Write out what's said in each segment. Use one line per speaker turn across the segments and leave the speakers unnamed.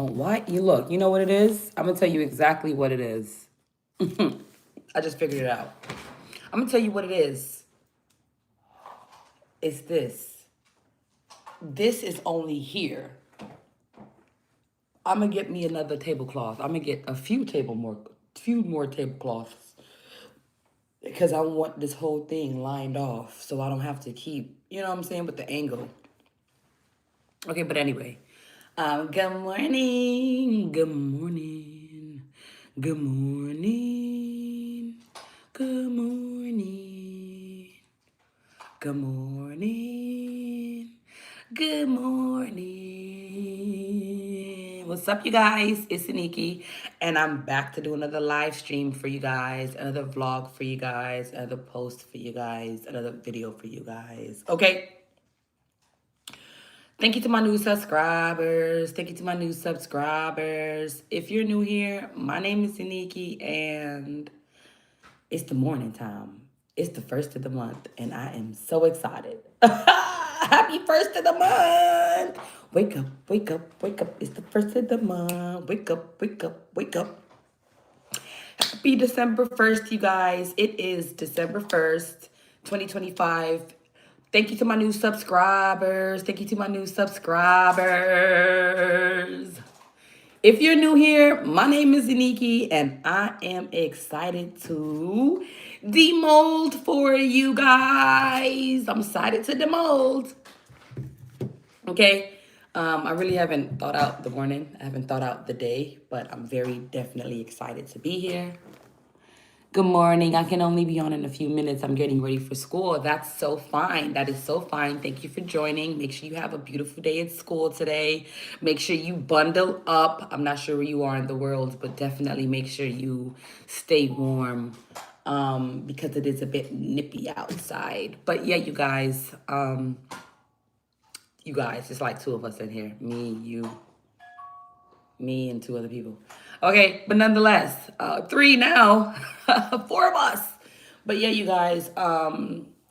Why? You look, you know what it is? I'm going to tell you exactly what it is. I just figured it out. I'm going to tell you what it is. It's this. This is only here. I'm going to get me another tablecloth. I'm going to get a few more tablecloths. Because I want this whole thing lined off so I don't have to keep, you know what I'm saying, with the angle. Okay, but anyway. Good morning. Good morning. Good morning. Good morning. Good morning. Good morning. What's up, you guys? It's Iniki, and I'm back to do another live stream for you guys, another vlog for you guys, another post for you guys, another video for you guys. Okay? Thank you to my new subscribers. Thank you to my new subscribers. If you're new here, my name is Iniki, and it's the morning time. It's the first of the month, and I am so excited. Happy first of the month. Wake up, wake up, wake up. It's the first of the month. Wake up, wake up, wake up. Happy December 1st, you guys. It is December 1st, 2025. Thank you to my new subscribers. Thank you to my new subscribers. If you're new here, my name is Iniki, and I am excited to demold for you guys. I'm excited to demold. Okay. I really haven't thought out the morning. I haven't thought out the day, but I'm very definitely excited to be here. Good morning. I can only be on in a few minutes. I'm getting ready for school. That's so fine. That is so fine. Thank you for joining. Make sure you have a beautiful day at school today. Make sure you bundle up. I'm not sure where you are in the world, but definitely make sure you stay warm because it is a bit nippy outside. But yeah, you guys, it's like two of us in here. Me and two other people. Okay, but nonetheless, three now, four of us. But yeah, you guys,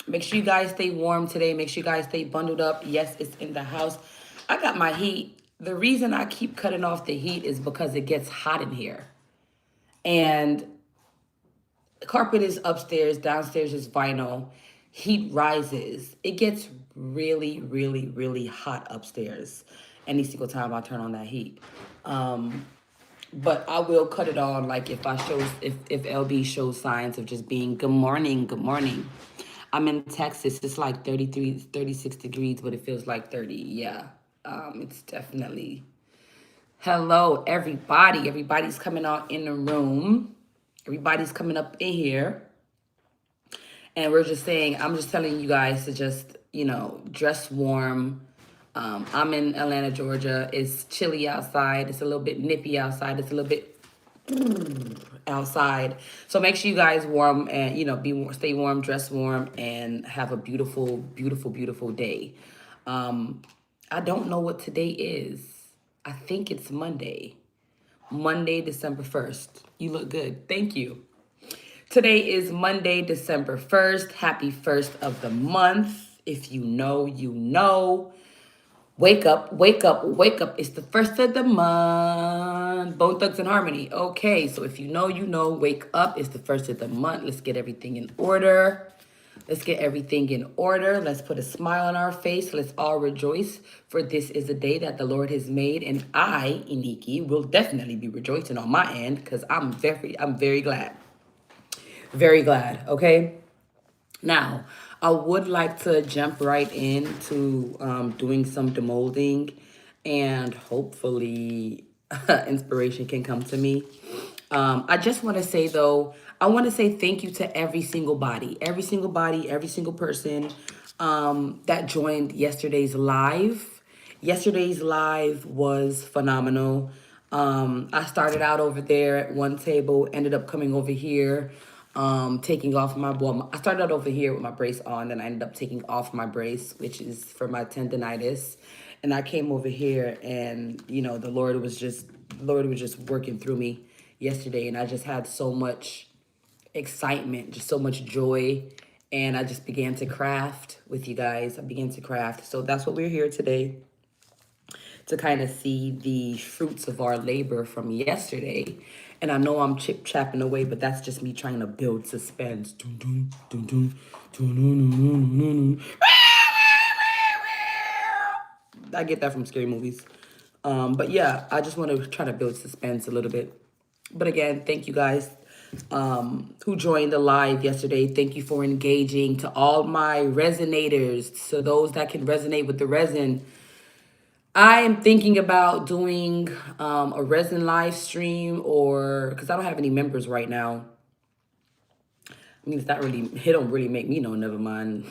make sure you guys stay warm today. Make sure you guys stay bundled up. Yes, it's in the house. I got my heat. The reason I keep cutting off the heat is because it gets hot in here. And the carpet is upstairs, downstairs is vinyl. Heat rises. It gets really, really, really hot upstairs any single time I turn on that heat. But I will cut it on, like if LB shows signs of just being good morning, good morning. I'm in Texas. It's like 33, 36 degrees, but it feels like 30. Yeah. It's definitely hello, everybody. Everybody's coming out in the room. Everybody's coming up in here. And we're just saying, I'm just telling you guys to just, dress warm. I'm in Atlanta, Georgia. It's chilly outside. It's a little bit nippy outside. It's a little bit outside. So make sure you guys warm and, stay warm, dress warm, and have a beautiful, beautiful, beautiful day. I don't know what today is. I think it's Monday. Monday, December 1st. You look good. Thank you. Today is Monday, December 1st. Happy first of the month. If you know, you know. Wake up, wake up, wake up. It's the first of the month. Bone Thugs and Harmony. Okay, so if you know, you know. Wake up. It's the first of the month. Let's get everything in order. Let's get everything in order. Let's put a smile on our face. Let's all rejoice, for this is a day that the Lord has made, and I, Iniki, will definitely be rejoicing on my end because I'm very glad. Very glad, okay? Now, I would like to jump right into doing some demolding, and hopefully inspiration can come to me. I just want to say, though, I want to say thank you to every single body, every single person that joined yesterday's live. Yesterday's live was phenomenal. I started out over there at one table, ended up coming over here, taking off I started out over here with my brace on, and I ended up taking off my brace, which is for my tendonitis. And I came over here, and, the Lord was just working through me yesterday, and I just had so much excitement, just so much joy. And I just began to craft with you guys. I began to craft. So that's what we're here today to kind of see the fruits of our labor from yesterday. And I know I'm chip-chapping away, but that's just me trying to build suspense. I get that from scary movies. But yeah, I just want to try to build suspense a little bit. But again, thank you guys who joined the live yesterday. Thank you for engaging. To all my resonators, to those that can resonate with the resin, I am thinking about doing a resin live stream, or because I don't have any members right now. I mean, it's not really, it don't really make me know, never mind.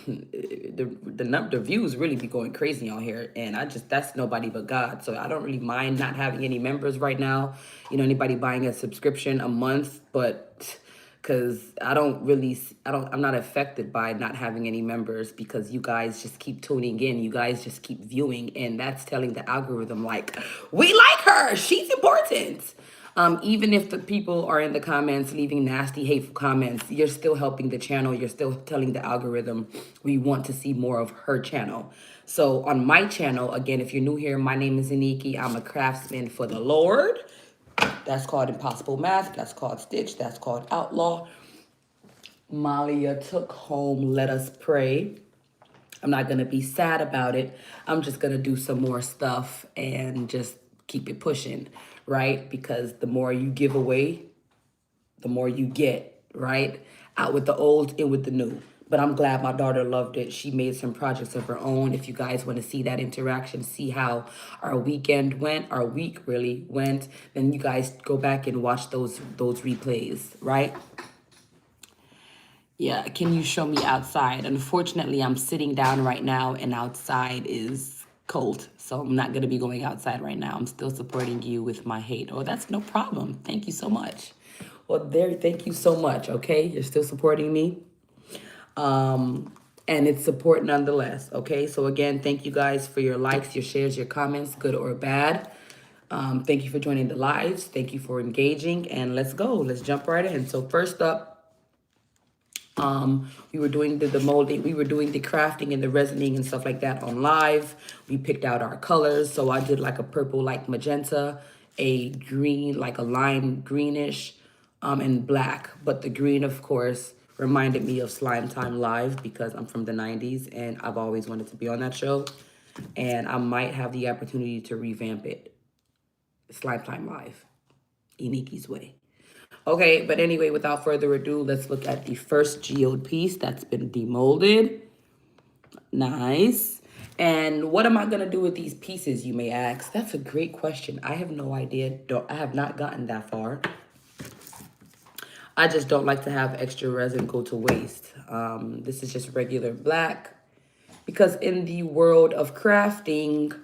The views really be going crazy on here. And that's nobody but God. So I don't really mind not having any members right now. You know, anybody buying a subscription a month, but because I'm not affected by not having any members, because you guys just keep tuning in. You guys just keep viewing. And that's telling the algorithm, like, we like her. She's important. Even if the people are in the comments leaving nasty, hateful comments, you're still helping the channel. You're still telling the algorithm we want to see more of her channel. So on my channel, again, if you're new here, my name is Iniki. I'm a craftsman for the Lord. That's called Impossible Math. That's called Stitch. That's called Outlaw. Malia took home. Let us pray. I'm not going to be sad about it. I'm just going to do some more stuff and just keep it pushing, right? Because the more you give away, the more you get, right? Out with the old, in with the new. But I'm glad my daughter loved it. She made some projects of her own. If you guys want to see that interaction, see how our weekend went, our week really went, then you guys go back and watch those replays, right? Yeah, can you show me outside? Unfortunately, I'm sitting down right now and outside is cold. So I'm not going to be going outside right now. I'm still supporting you with my hate. Oh, that's no problem. Thank you so much. Well, thank you so much, okay? You're still supporting me. And it's support nonetheless, okay? So again, thank you guys for your likes, your shares, your comments, good or bad. Thank you for joining the lives. Thank you for engaging. And let's go. Let's jump right in. So first up, we were doing the molding, we were doing the crafting and the resining and stuff like that on live. We picked out our colors. So I did like a purple, like magenta, a green, like a lime greenish, and black. But the green, of course, reminded me of Slime Time Live because I'm from the 90s and I've always wanted to be on that show. And I might have the opportunity to revamp it. Slime Time Live, Iniki's way. Okay, but anyway, without further ado, let's look at the first geode piece that's been demolded. Nice. And what am I going to do with these pieces, you may ask? That's a great question. I have no idea. I have not gotten that far. I just don't like to have extra resin go to waste. This is just regular black. Because in the world of crafting,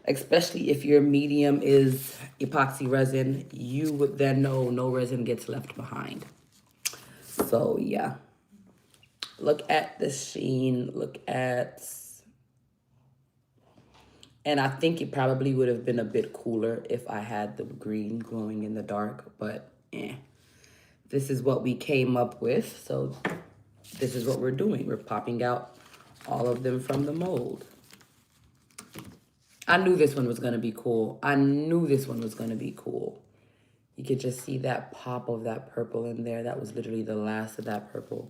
especially if your medium is epoxy resin, you would then know no resin gets left behind. So yeah, look at the sheen, look at, and I think it probably would have been a bit cooler if I had the green glowing in the dark, but this is what we came up with. So this is what we're doing. We're popping out all of them from the mold. I knew this one was going to be cool. I knew this one was going to be cool. You could just see that pop of that purple in there. That was literally the last of that purple.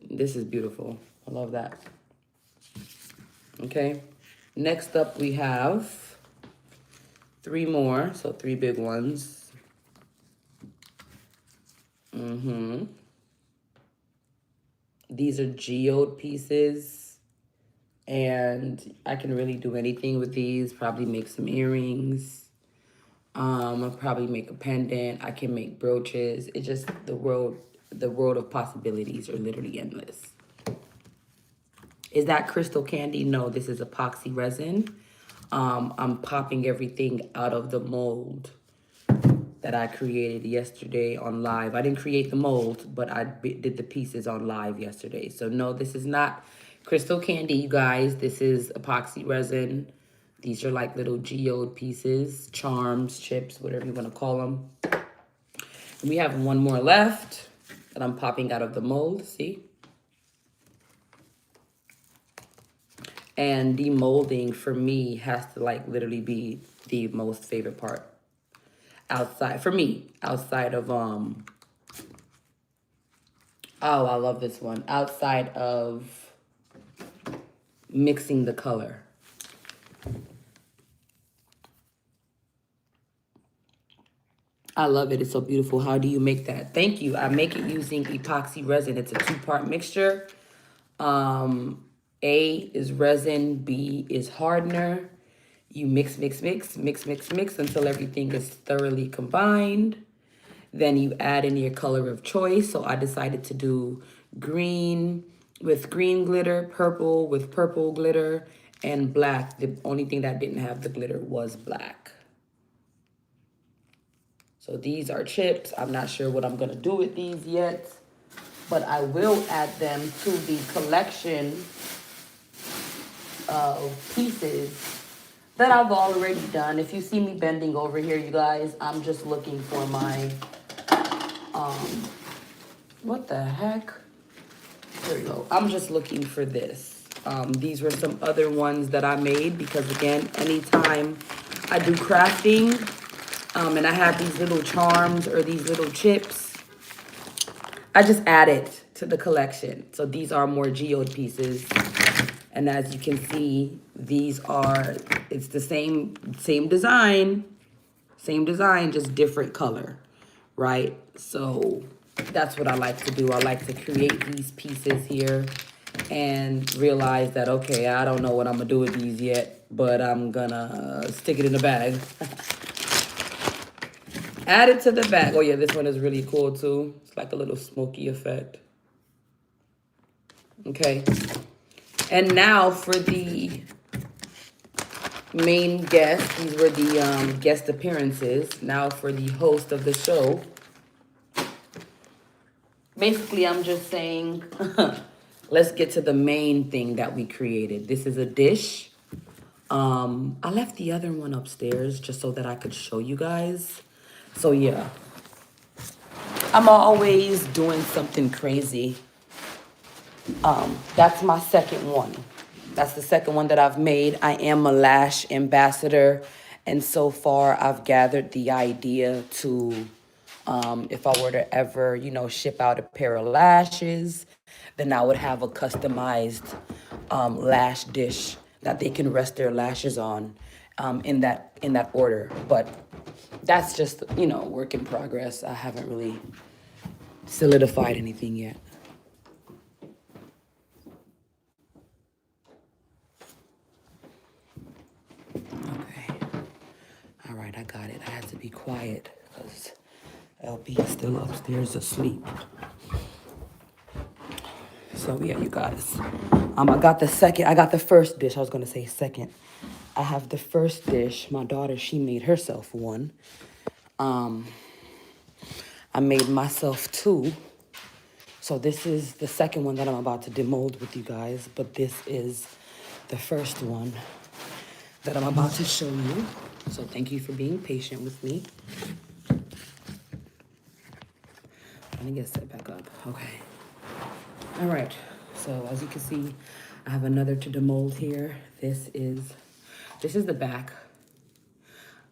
This is beautiful. I love that. Okay. Next up, we have 3 more. So 3 big ones. These are geode pieces. And I can really do anything with these. Probably make some earrings. I'll probably make a pendant. I can make brooches. It's just the world of possibilities are literally endless. Is that crystal candy? No, this is epoxy resin. I'm popping everything out of the mold that I created yesterday on live. I didn't create the mold, but I did the pieces on live yesterday. So no, this is not crystal candy, you guys. This is epoxy resin. These are like little geode pieces, charms, chips, whatever you want to call them. And we have 1 more left that I'm popping out of the mold, see? And demolding for me has to like literally be the most favorite part outside for me, outside of oh, I love this one. Outside of mixing the color. I love it. It's so beautiful. How do you make that? Thank you. I make it using epoxy resin. It's a 2-part mixture. A is resin, B is hardener. You mix, mix, mix, mix, mix, mix until everything is thoroughly combined. Then you add in your color of choice. So I decided to do green with green glitter, purple with purple glitter, and black. The only thing that didn't have the glitter was black. So these are chips. I'm not sure what I'm gonna do with these yet, but I will add them to the collection of pieces that I've already done. If you see me bending over here, you guys, I'm just looking for my, what the heck? There you go. I'm just looking for this. These were some other ones that I made because again, anytime I do crafting, and I have these little charms or these little chips, I just add it to the collection. So these are more geode pieces. And as you can see, these are, it's the same design, just different color, right? So that's what I like to do. I like to create these pieces here and realize that, okay, I don't know what I'm gonna do with these yet, but I'm gonna stick it in the bag. Add it to the bag. Oh yeah, this one is really cool too. It's like a little smoky effect. Okay. And now for the main guest. These were the guest appearances. Now for the host of the show. Basically, I'm just saying, let's get to the main thing that we created. This is a dish. I left the other one upstairs just so that I could show you guys. So yeah, I'm always doing something crazy. That's my second one. That's the second one that I've made. I am a lash ambassador. And so far, I've gathered the idea to, if I were to ever, you know, ship out a pair of lashes, then I would have a customized lash dish that they can rest their lashes on in that order. But that's just, you know, work in progress. I haven't really solidified anything yet. Okay. All right, I got it. I had to be quiet because LB is still upstairs asleep. So yeah, you guys. I got the first dish. I was gonna say second. I have the first dish. My daughter, she made herself one. I made myself two. So this is the second one that I'm about to demold with you guys, but this is the first one that I'm about to show you. So thank you for being patient with me. Let me get set back up. Okay. All right. So as you can see, I have another to demold here. This is the back.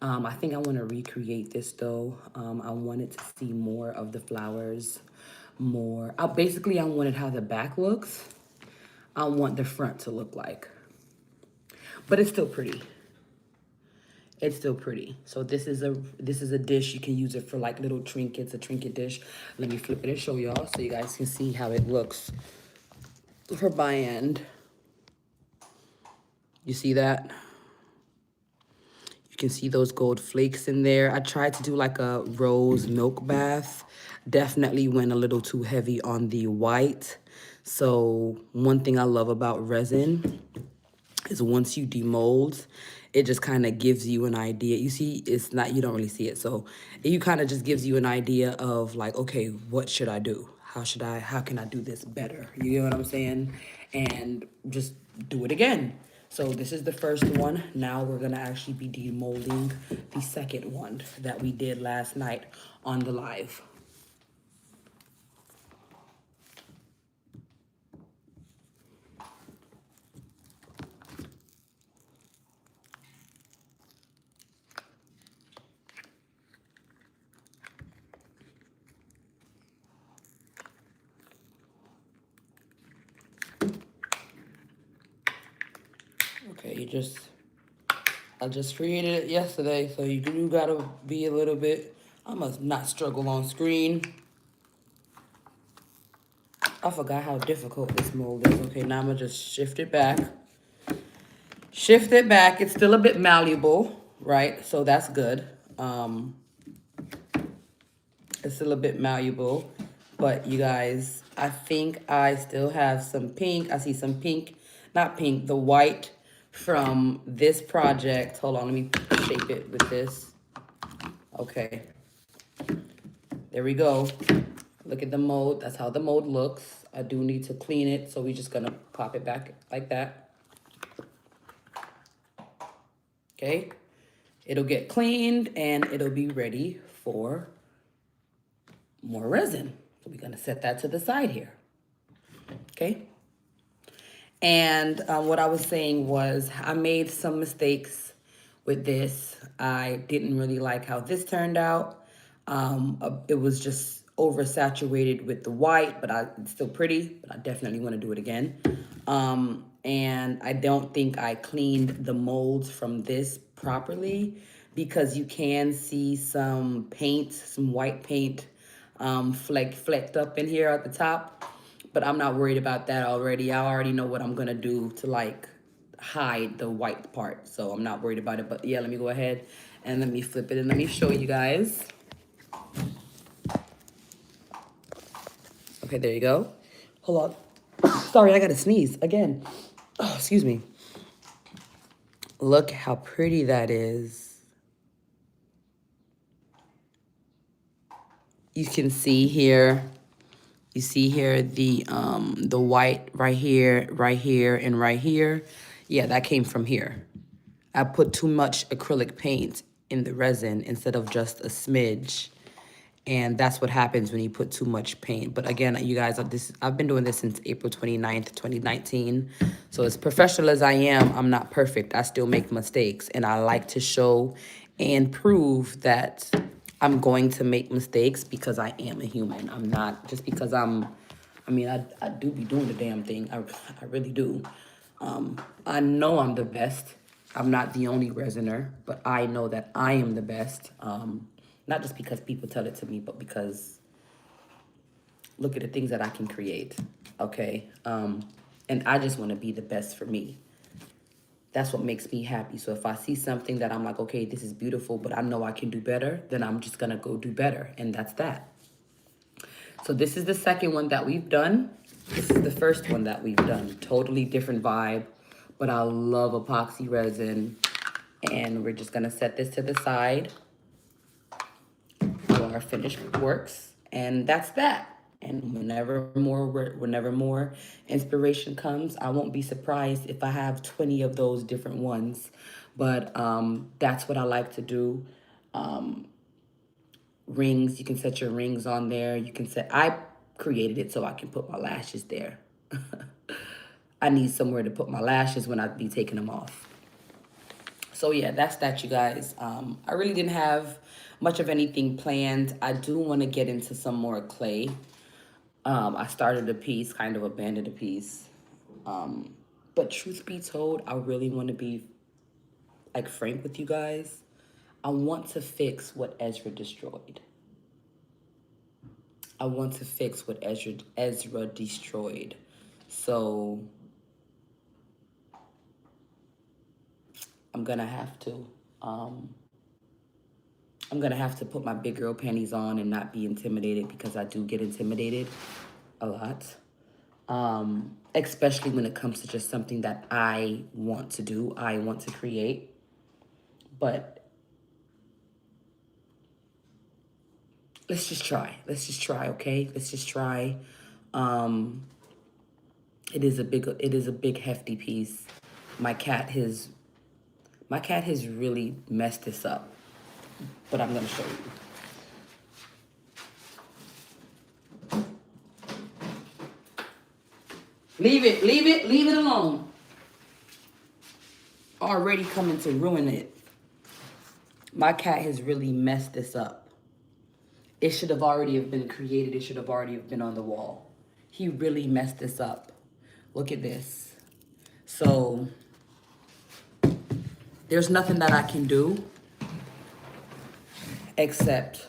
I think I want to recreate this though. I wanted to see more of the flowers, more. Basically, I wanted how the back looks. I want the front to look like, but it's still pretty. It's still pretty. So this is a dish. You can use it for like little trinkets, a trinket dish. Let me flip it and show y'all so you guys can see how it looks for by end. You see that? You can see those gold flakes in there. I tried to do like a rose milk bath. Definitely went a little too heavy on the white. So one thing I love about resin is once you demold, it just kind of gives you an idea. You see, it's not, you don't really see it. So you kind of just gives you an idea of like, okay, what should I do? How can I do this better? You get what I'm saying? And just do it again. So this is the first one. Now we're gonna actually be demolding the second one that we did last night on the live. I just created it yesterday, so you do gotta be a little bit. I must not struggle on screen. I forgot how difficult this mold is. Okay, now I'm gonna just shift it back. Shift it back. It's still a bit malleable, right? So that's good. It's still a bit malleable, but you guys, I think I still have some pink. I see some pink, not pink, the white from this project. Hold on, let me shape it with this. Okay, there we go. Look at the mold. That's how the mold looks. I do need to clean it, so we're just gonna pop it back like that. Okay, it'll get cleaned and it'll be ready for more resin. So we're gonna set that to the side here. Okay. And what I was saying was I made some mistakes with this. I didn't really like how this turned out. It was just oversaturated with the white, but it's still pretty, but I definitely want to do it again. And I don't think I cleaned the molds from this properly because you can see some paint, some white paint flecked up in here at the top. But I'm not worried about that already. I already know what I'm gonna do to like hide the white part. So I'm not worried about it. But yeah, let me go ahead and let me flip it and let me show you guys. Okay, there you go. Hold on. Sorry, I gotta sneeze again. Oh, excuse me. Look how pretty that is. You can see here. You see here the white right here, and right here. Yeah, that came from here. I put too much acrylic paint in the resin instead of just a smidge. And that's what happens when you put too much paint. But again, you guys, I've been doing this since April 29th, 2019. So as professional as I am, I'm not perfect. I still make mistakes. And I like to show and prove that I'm going to make mistakes because I am a human. I'm not, just because I do be doing the damn thing. I really do. I know I'm the best. I'm not the only resiner, but I know that I am the best. Not just because people tell it to me, but because look at the things that I can create, okay? And I just want to be the best for me. That's what makes me happy. So if I see something that I'm like, okay, this is beautiful, but I know I can do better, then I'm just going to go do better. And that's that. So this is the second one that we've done. This is the first one that we've done. Totally different vibe, but I love epoxy resin. And we're just going to set this to the side. Our finished works, and that's that. And whenever more inspiration comes, I won't be surprised if I have 20 of those different ones. But that's what I like to do. Rings, you can set your rings on there. I created it so I can put my lashes there. I need somewhere to put my lashes when I be taking them off. So yeah, that's that, you guys. I really didn't have much of anything planned. I do want to get into some more clay. I started a piece, kind of abandoned a piece. But truth be told, I really want to be like frank with you guys. I want to fix what Ezra destroyed. I want to fix what Ezra destroyed. So I'm gonna have to. I'm gonna have to put my big girl panties on and not be intimidated, because I do get intimidated a lot. Especially when it comes to just something that I want to do, I want to create. But let's just try. Let's just try, okay? Let's just try. It is a big hefty piece. My cat has really messed this up. But I'm gonna show you. Leave it alone. Already coming to ruin it. My cat has really messed this up. It should have already have been created. It should have already have been on the wall. He really messed this up. Look at this. So There's nothing that I can do except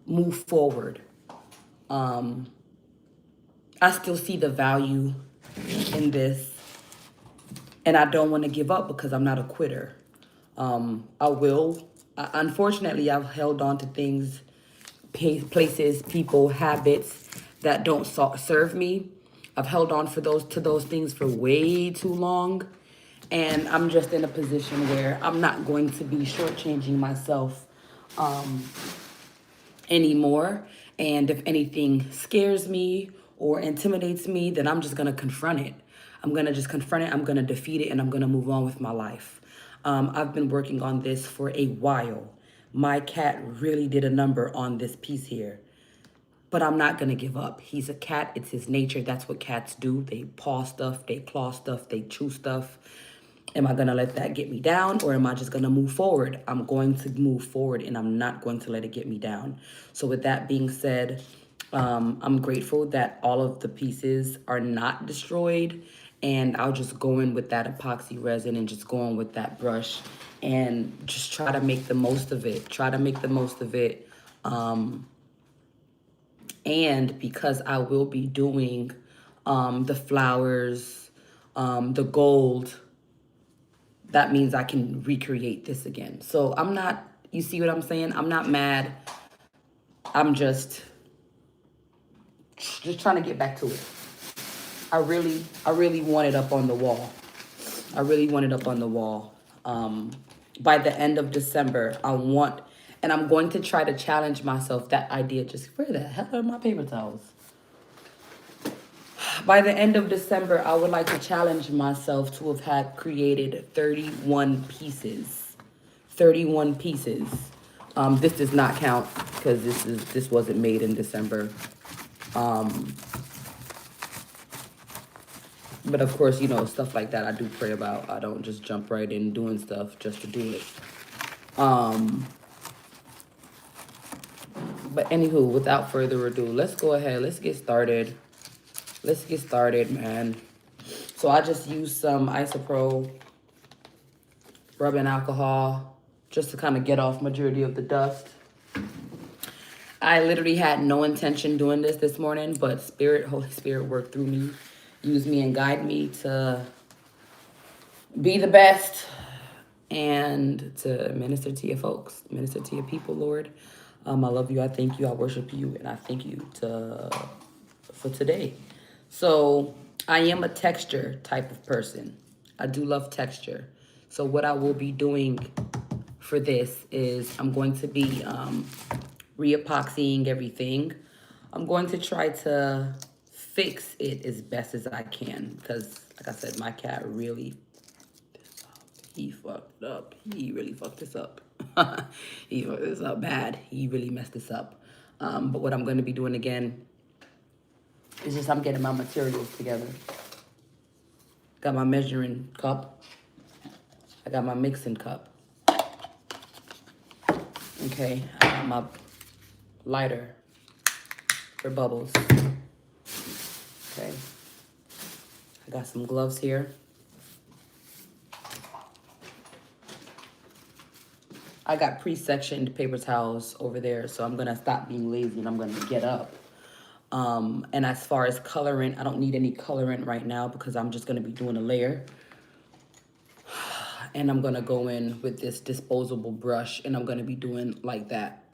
move forward. Um, I still see the value in this, and I don't want to give up because I'm not a quitter. Unfortunately, I've held on to things, places, people, habits that don't serve me. I've held on to those things for way too long, and I'm just in a position where I'm not going to be shortchanging myself anymore. And if anything scares me or intimidates me, then I'm just gonna confront it. I'm gonna just confront it, I'm gonna defeat it, and I'm gonna move on with my life. I've been working on this for a while. My cat really did a number on this piece here, but I'm not gonna give up. He's a cat, it's his nature. That's what cats do. They paw stuff, they claw stuff, they chew stuff. Am I gonna let that get me down, or am I just gonna move forward? I'm going to move forward, and I'm not going to let it get me down. So with that being said, I'm grateful that all of the pieces are not destroyed, and I'll just go in with that epoxy resin and just go in with that brush and just try to make the most of it. Try to make the most of it. And because I will be doing the flowers, the gold, that means I can recreate this again. So I'm not, you see what I'm saying? I'm not mad. I'm just trying to get back to it. I really want it up on the wall. I really want it up on the wall. By the end of December, and I'm going to try to challenge myself. That idea, just where the hell are my paper towels? By the end of December, I would like to challenge myself to have had created 31 pieces. 31 pieces. This does not count because this wasn't made in December. But of course, you know, stuff like that I do pray about. I don't just jump right in doing stuff just to do it. But anywho, without further ado, let's go ahead. Let's get started. Let's get started, man. So I just used some isopro rubbing alcohol just to kind of get off majority of the dust. I literally had no intention doing this morning, but Holy Spirit worked through me, use me and guide me to be the best and to minister to your folks, minister to your people, Lord. I love you, I thank you, I worship you, and I thank you for today. So I am a texture type of person. I do love texture. So what I will be doing for this is I'm going to be re-epoxying everything. I'm going to try to fix it as best as I can because, like I said, my cat really, he fucked up. He really fucked this up. He fucked this up bad. He really messed this up. But what I'm going to be doing again is just I'm getting my materials together. Got my measuring cup. I got my mixing cup. Okay, I got my lighter for bubbles. Okay, I got some gloves here. I got pre-sectioned paper towels over there, so I'm gonna stop being lazy and I'm gonna get up. And as far as colorant, I don't need any colorant right now because I'm just gonna be doing a layer. And I'm gonna go in with this disposable brush and I'm gonna be doing like that.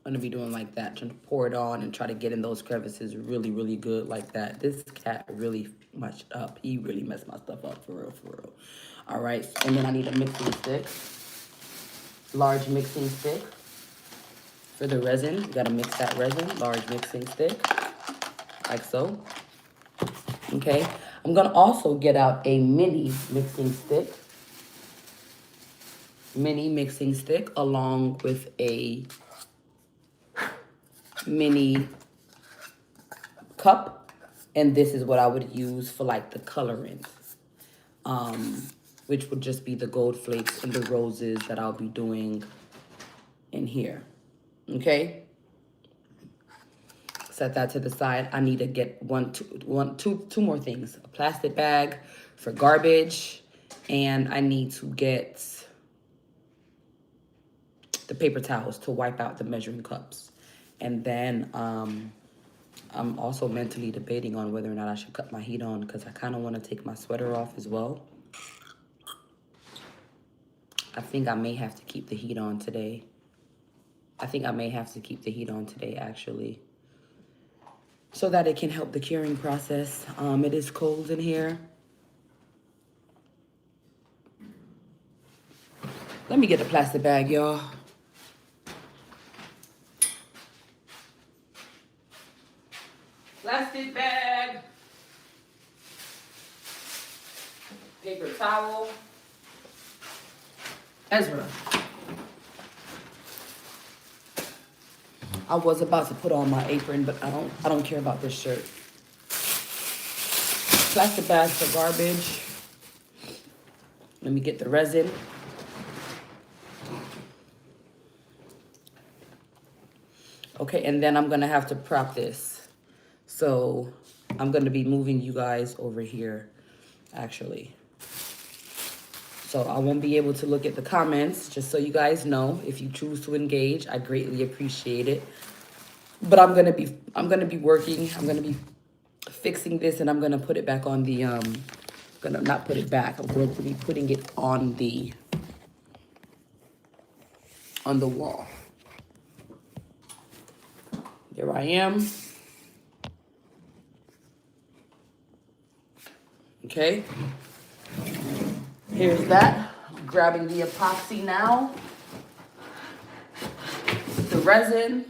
I'm gonna be doing like that, trying to pour it on and try to get in those crevices really, really good like that. This cat really mushed up. He really messed my stuff up, for real, for real. All right, and then I need a mixing stick. Large mixing stick for the resin. You gotta mix that resin, large mixing stick, like so. Okay, I'm gonna also get out a mini mixing stick. Mini mixing stick along with a mini cup, and this is what I would use for like the colorant, which would just be the gold flakes and the roses that I'll be doing in here. Okay, set that to the side. I need to get two more things: a plastic bag for garbage, and I need to get the paper towels to wipe out the measuring cups. And then I'm also mentally debating on whether or not I should cut my heat on, because I kind of want to take my sweater off as well. I think I may have to keep the heat on today. Actually, so that it can help the curing process. It is cold in here. Let me get a plastic bag, y'all. Plastic bag. Paper towel. Ezra. I was about to put on my apron, but I don't care about this shirt. Plastic bags for garbage. Let me get the resin. Okay, and then I'm gonna have to prop this. So I'm gonna be moving you guys over here, actually. So I won't be able to look at the comments, just so you guys know. If you choose to engage, I greatly appreciate it. But I'm gonna be working. I'm gonna be fixing this, and I'm gonna put it back on the gonna not put it back. I'm going to be putting it on the wall. There I am. Okay. Here's that. Grabbing the epoxy now. The resin.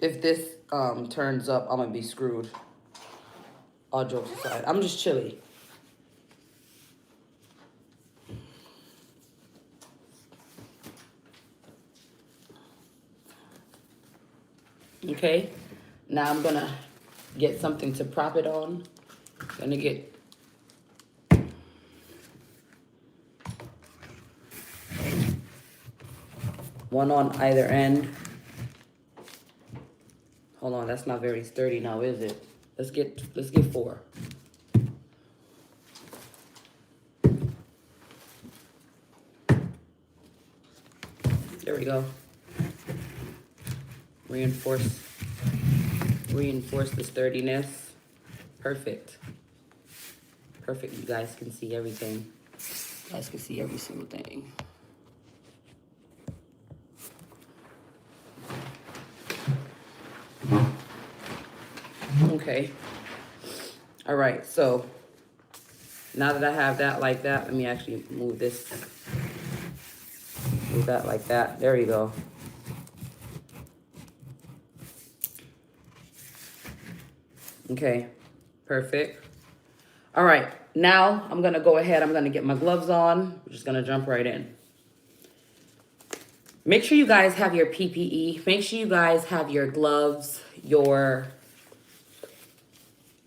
If this turns up, I'm gonna be screwed. All jokes aside, I'm just chilly. Okay, now I'm gonna get something to prop it on. Gonna get one on either end. Hold on, that's not very sturdy now, is it? Let's get 4. There we go. Reinforce the sturdiness. Perfect. Perfect. You guys can see everything. You guys can see every single thing. Okay. All right, so now that I have that like that, let me actually move this. Move that like that. There you go. Okay, perfect. All right, now I'm gonna go ahead. I'm gonna get my gloves on. I'm just gonna jump right in. Make sure you guys have your PPE. Make sure you guys have your gloves, your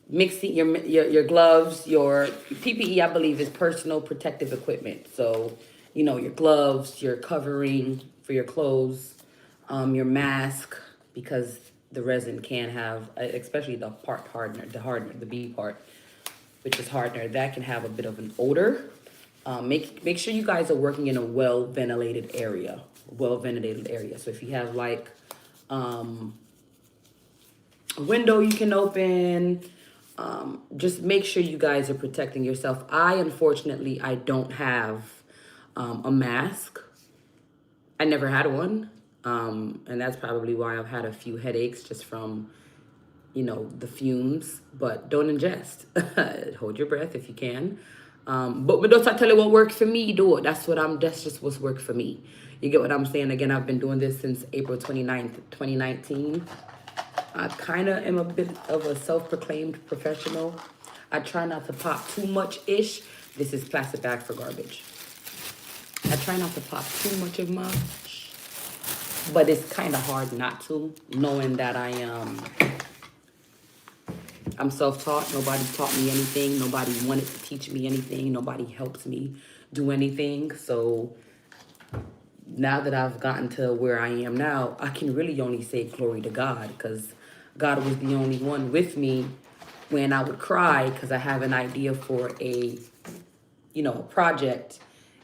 mixing, your gloves, your PPE, I believe, is personal protective equipment. So, you know, your gloves, your covering for your clothes, your mask, because the resin can have, especially the hardener, the B part, which is hardener, that can have a bit of an odor. Make sure you guys are working in a well-ventilated area. So if you have like a window you can open, just make sure you guys are protecting yourself. Unfortunately, I don't have a mask. I never had one. And that's probably why I've had a few headaches just from, you know, the fumes. But don't ingest. Hold your breath if you can. But don't I tell you what worked for me, do it. That's just what's worked for me. You get what I'm saying? Again, I've been doing this since April 29th, 2019. I kind of am a bit of a self-proclaimed professional. I try not to pop too much-ish. This is plastic bag for garbage. I try not to pop too much of much, but it's kind of hard not to, knowing that I'm self-taught. Nobody taught me anything. Nobody wanted to teach me anything. Nobody helped me do anything. So now that I've gotten to where I am now, I can really only say glory to God, because God was the only one with me when I would cry because I have an idea for a, project,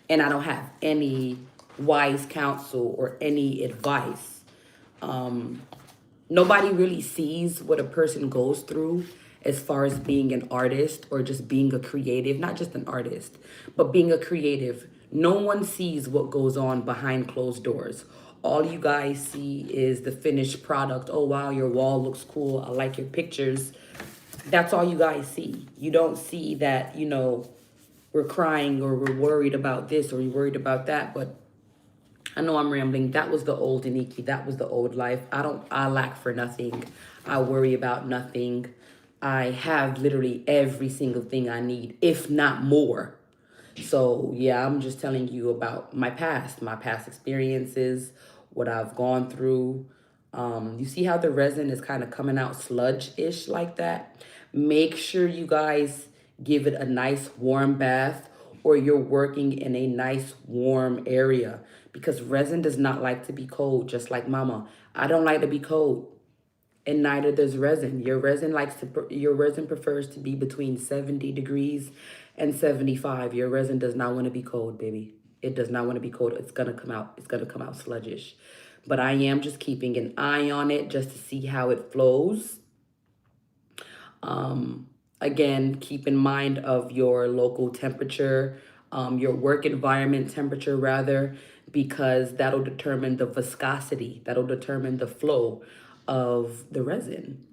and I don't have any wise counsel or any advice. Nobody really sees what a person goes through as far as being an artist or just being a creative, not just an artist, but being a creative. No one sees what goes on behind closed doors. All you guys see is the finished product. Oh, wow, your wall looks cool. I like your pictures. That's all you guys see. You don't see that, we're crying or we're worried about this or we're worried about that. But I know I'm rambling. That was the old Iniki. That was the old life. I lack for nothing. I worry about nothing. I have literally every single thing I need, if not more. So yeah, I'm just telling you about my past experiences, what I've gone through. You see how the resin is kind of coming out sludge-ish like that? Make sure you guys give it a nice warm bath, or you're working in a nice warm area, because resin does not like to be cold, just like mama. I don't like to be cold, and neither does resin. Your resin prefers to be between 70 degrees and 75. Your resin does not want to be cold, baby. It does not want to be cold. It's gonna come out sluggish. But I am just keeping an eye on it just to see how it flows. Again, keep in mind of your local temperature, your work environment temperature rather, because that'll determine the viscosity, that'll determine the flow of the resin.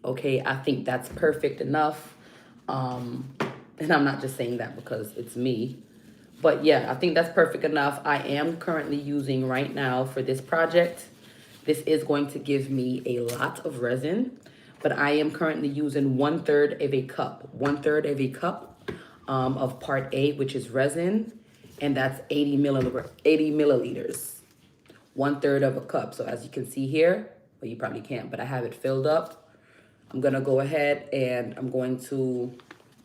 Okay, I think that's perfect enough. And I'm not just saying that because it's me. But yeah, I think that's perfect enough. I am currently using right now for this project. This is going to give me a lot of resin, but I am currently using 1/3 of a cup, 1/3 of a cup of part A, which is resin, and that's 80 milliliters, 1/3 of a cup. So as you can see here, well, you probably can't, but I have it filled up. I'm gonna go ahead and I'm going to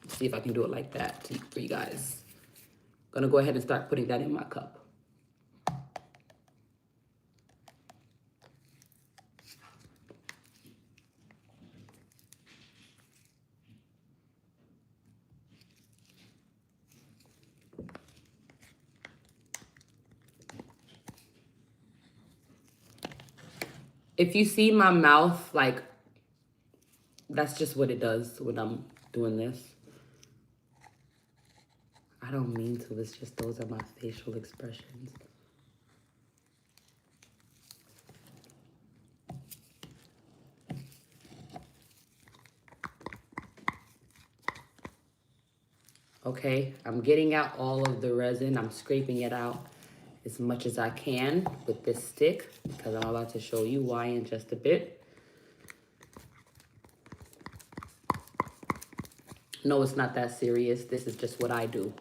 see if I can do it like that for you guys. Gonna go ahead and start putting that in my cup. If you see my mouth, like, that's just what it does when I'm doing this. I don't mean to, it's just those are my facial expressions. Okay, I'm getting out all of the resin. I'm scraping it out as much as I can with this stick, because I'm about to show you why in just a bit. No, it's not that serious. This is just what I do.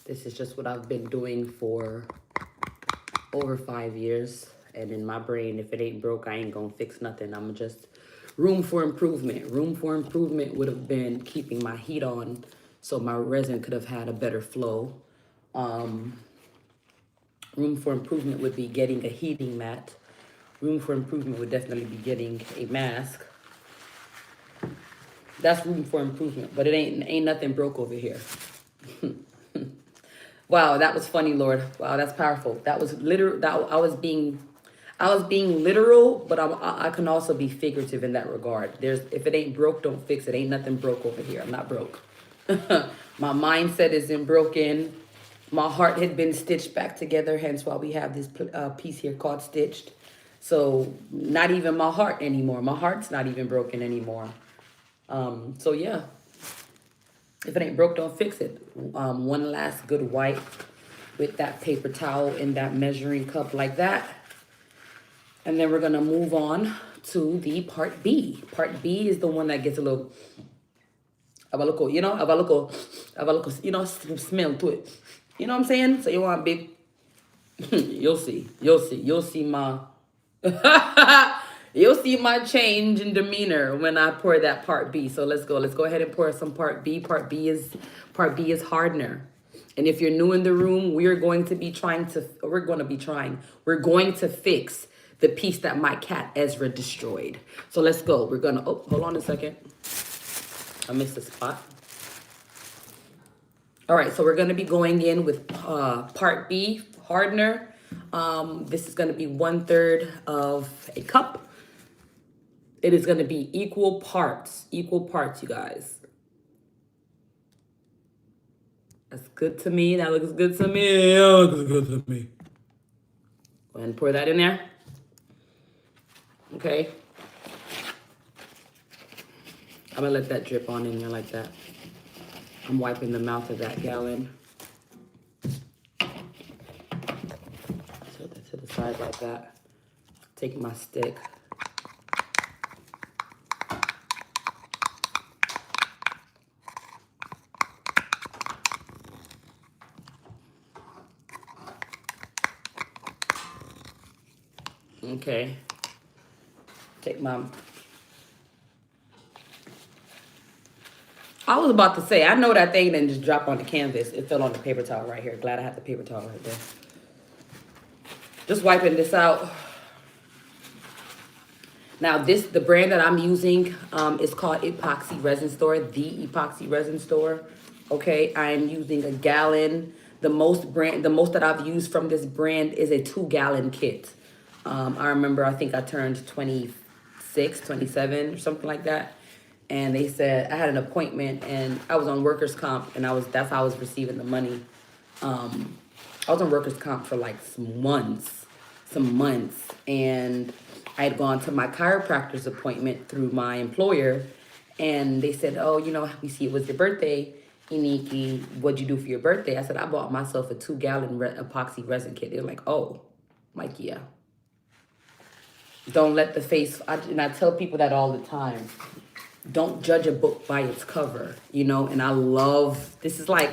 This is just what I've been doing for over 5 years. And in my brain, if it ain't broke, I ain't gonna fix nothing. I'm just room for improvement. Room for improvement would have been keeping my heat on so my resin could have had a better flow. Room for improvement would be getting a heating mat. Room for improvement would definitely be getting a mask. That's room for improvement, but it ain't nothing broke over here. Wow, that was funny, Lord. Wow, that's powerful. That was literal. I was being literal, but I can also be figurative in that regard. If it ain't broke, don't fix it. Ain't nothing broke over here. I'm not broke. My mindset isn't broken. My heart had been stitched back together, hence why we have this piece here called Stitched. So not even my heart anymore. My heart's not even broken anymore. So yeah, if it ain't broke, don't fix it. One last good wipe with that paper towel in that measuring cup like that. And then we're gonna move on to the part B. Part B is the one that gets a little, smell to it. You know what I'm saying? So you want big, you'll see my, You'll see my change in demeanor when I pour that part B. So let's go. Let's go ahead and pour some part B. Part B is hardener. And if you're new in the room, we're going to fix the piece that my cat Ezra destroyed. So let's go. Oh, hold on a second. I missed a spot. All right, so we're gonna be going in with part B, hardener. This is gonna be 1/3 of a cup. It is gonna be equal parts, you guys. That's good to me. That looks good to me. That looks good to me. Go ahead and pour that in there. Okay. I'm gonna let that drip on in there like that. I'm wiping the mouth of that gallon. Set that to the side like that. Take my stick. Okay. I was about to say, I know that thing didn't just drop on the canvas. It fell on the paper towel right here. Glad I had the paper towel right there. Just wiping this out. Now the brand that I'm using is called Epoxy Resin Store, the Epoxy Resin Store. Okay, I'm using a gallon. The most that I've used from this brand is a 2-gallon kit. I remember, I think I turned 26, 27 or something like that. And they said I had an appointment and I was on workers' comp and that's how I was receiving the money. I was on workers' comp for like some months. And I had gone to my chiropractor's appointment through my employer. And they said, oh, we see it was your birthday, Iniki. What'd you do for your birthday? I said, I bought myself a 2-gallon epoxy resin kit. They're like, oh, I'm like, yeah. Don't let the face, and I tell people that all the time. Don't judge a book by its cover, and I love, this is like,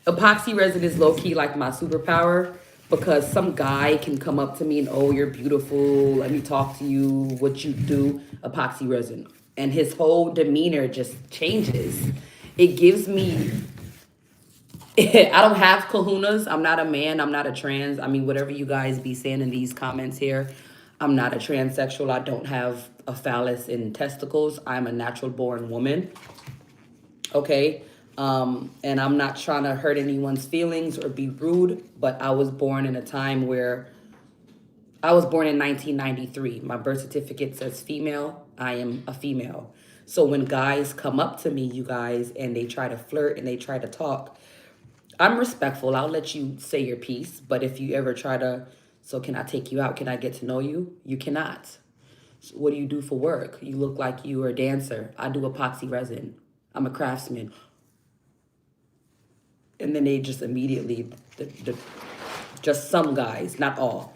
epoxy resin is low-key like my superpower, because some guy can come up to me and, oh, you're beautiful, let me talk to you, what you do, epoxy resin. And his whole demeanor just changes. It gives me, I don't have kahunas, I'm not a man, I'm not a trans, whatever you guys be saying in these comments here, I'm not a transsexual, I don't have a phallus and testicles. I'm a natural born woman. Okay. And I'm not trying to hurt anyone's feelings or be rude, but I was born in a time where I was born in 1993. My birth certificate says female. I am a female. So when guys come up to me, you guys, and they try to flirt and they try to talk, I'm respectful. I'll let you say your piece. But if you ever try to, so can I take you out? Can I get to know you? You cannot. So what do you do for work? You look like you are a dancer. I do epoxy resin. I'm a craftsman. And then they just immediately, just some guys, not all.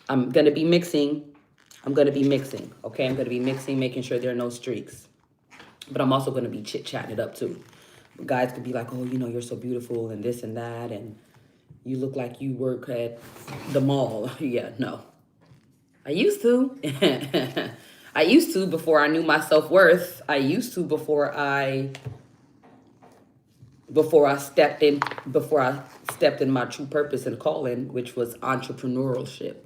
I'm going to be mixing. Okay, I'm going to be mixing, making sure there are no streaks. But I'm also going to be chit-chatting it up too. Guys could be like, oh, you're so beautiful and this and that. And you look like you work at the mall. Yeah, no. I used to. I used to before I knew my self-worth. I used to before I stepped in my true purpose and calling, which was entrepreneurship.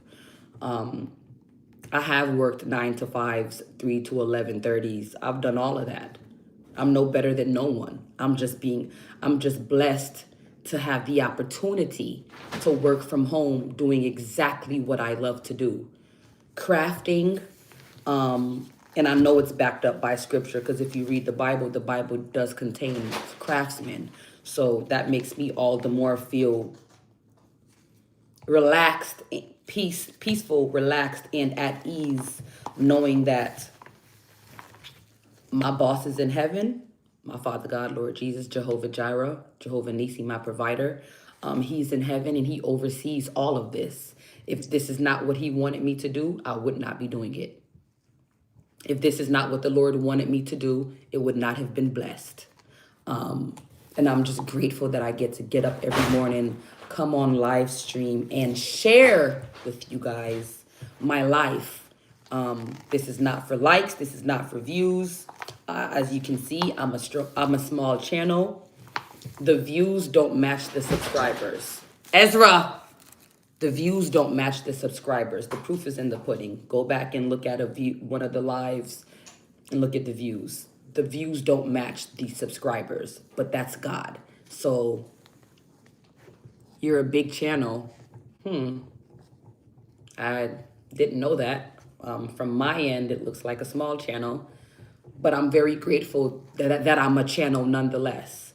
I have worked 9 to 5s, 3 to 11:30s. I've done all of that. I'm no better than no one. I'm just blessed to have the opportunity to work from home doing exactly what I love to do. Crafting, and I know it's backed up by scripture, because if you read the Bible does contain craftsmen. So that makes me all the more feel relaxed, peaceful, relaxed, and at ease, knowing that my boss is in heaven, my Father God, Lord Jesus, Jehovah Jireh, Jehovah Nisi, my provider. He's in heaven and he oversees all of this. If this is not what he wanted me to do, I would not be doing it. If this is not what the Lord wanted me to do, it would not have been blessed. And I'm just grateful that I get up every morning, come on live stream and share with you guys my life, This is not for likes. This is not for views. As you can see, I'm a small channel. The views don't match the subscribers. Ezra, the views don't match the subscribers. The proof is in the pudding. Go back and look at one of the lives and look at the views. The views don't match the subscribers, but that's God. So you're a big channel. I didn't know that. From my end, it looks like a small channel, but I'm very grateful that I'm a channel nonetheless.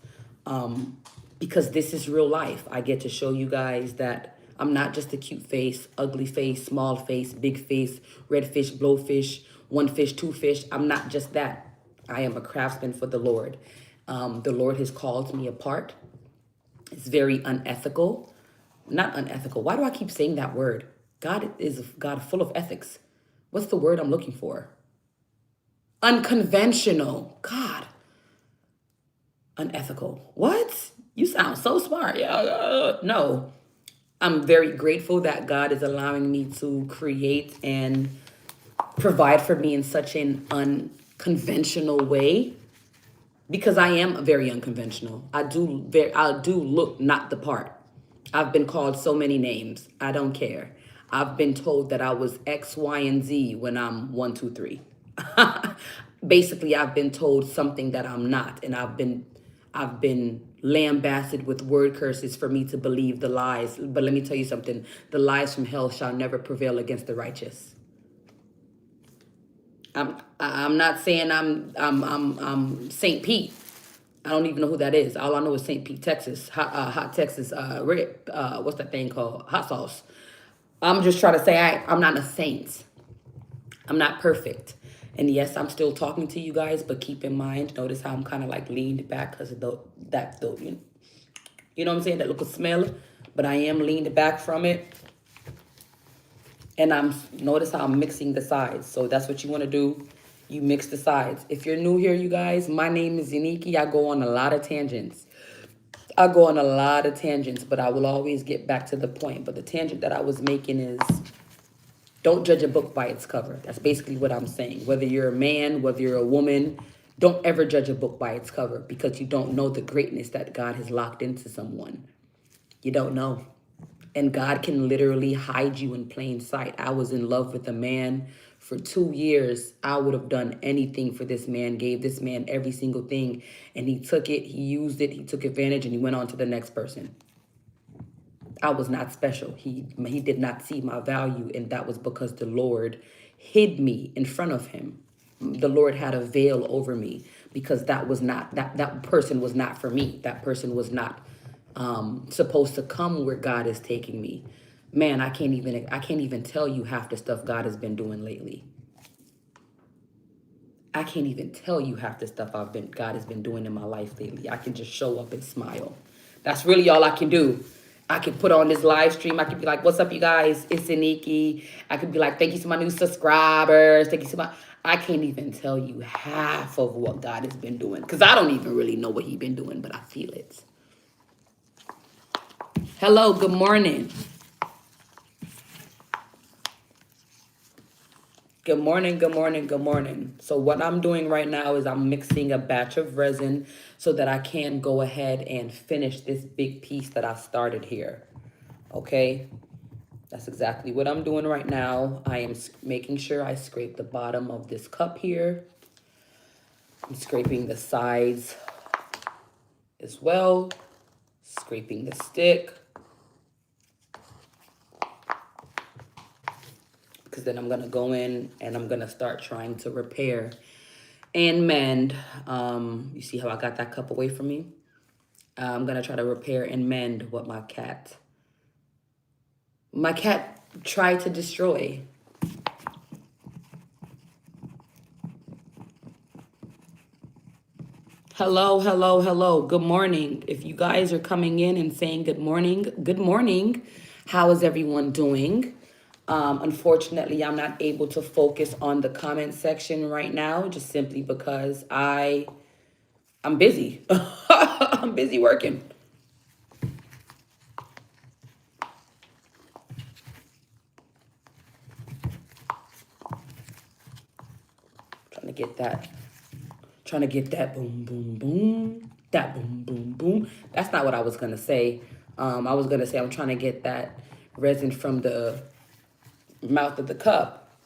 Because this is real life. I get to show you guys that I'm not just a cute face, ugly face, small face, big face, red fish, blowfish, one fish, two fish. I'm not just that. I am a craftsman for the Lord. The Lord has called me apart. It's very unethical. Not unethical. Why do I keep saying that word? God is a God full of ethics. What's the word I'm looking for? Unconventional. God. Unethical. What? You sound so smart. Yeah. No. I'm very grateful that God is allowing me to create and provide for me in such an unconventional way, because I am very unconventional. I do look not the part. I've been called so many names. I don't care. I've been told that I was X, Y, and Z when I'm 1, 2, 3. Basically, I've been told something that I'm not, and I've been lambasted with word curses for me to believe the lies. But let me tell you something: the lies from hell shall never prevail against the righteous. I'm not saying I'm St. Pete. I don't even know who that is. All I know is St. Pete, Texas. Hot Texas, what's that thing called? Hot sauce. I'm just trying to say I'm not a saint. I'm not perfect. And yes, I'm still talking to you guys, but keep in mind, notice how I'm kind of like leaned back because of you know what I'm saying? That little smell. But I am leaned back from it. And notice how I'm mixing the sides. So that's what you want to do. You mix the sides. If you're new here, you guys, my name is Iniki. I go on a lot of tangents. But I will always get back to the point. But the tangent that I was making is, don't judge a book by its cover. That's basically what I'm saying. Whether you're a man, whether you're a woman, don't ever judge a book by its cover, because you don't know the greatness that God has locked into someone. You don't know. And God can literally hide you in plain sight. I was in love with a man for 2 years. I would have done anything for this man, gave this man every single thing. And he took it, he used it, he took advantage, and he went on to the next person. I was not special. He did not see my value, and that was because the Lord hid me in front of him. The Lord had a veil over me, because that person was not for me. That person was not supposed to come where God is taking me. Man, I can't even tell you half the stuff God has been doing lately. I can't even tell you half the stuff God has been doing in my life lately. I can just show up and smile. That's really all I can do. I could put on this live stream. I could be like, what's up, you guys? It's Iniki. I could be like, thank you to my new subscribers. Thank you so much. I can't even tell you half of what God has been doing, because I don't even really know what he's been doing, but I feel it. Hello, good morning. Good morning, good morning, good morning. So what I'm doing right now is I'm mixing a batch of resin so that I can go ahead and finish this big piece that I started here. Okay, that's exactly what I'm doing right now. I am making sure I scrape the bottom of this cup here. I'm scraping the sides as well, scraping the stick. Because then I'm going to go in and I'm going to start trying to repair and mend. You see how I got that cup away from me? I'm going to try to repair and mend what my cat tried to destroy. Hello, hello, hello. Good morning. If you guys are coming in and saying good morning, good morning. How is everyone doing? Unfortunately, I'm not able to focus on the comment section right now, just simply because I'm busy. I'm busy working. get that. Trying to get that boom, boom, boom. That boom, boom, boom. That's not what I was going to say. I was going to say I'm trying to get that resin from the mouth of the cup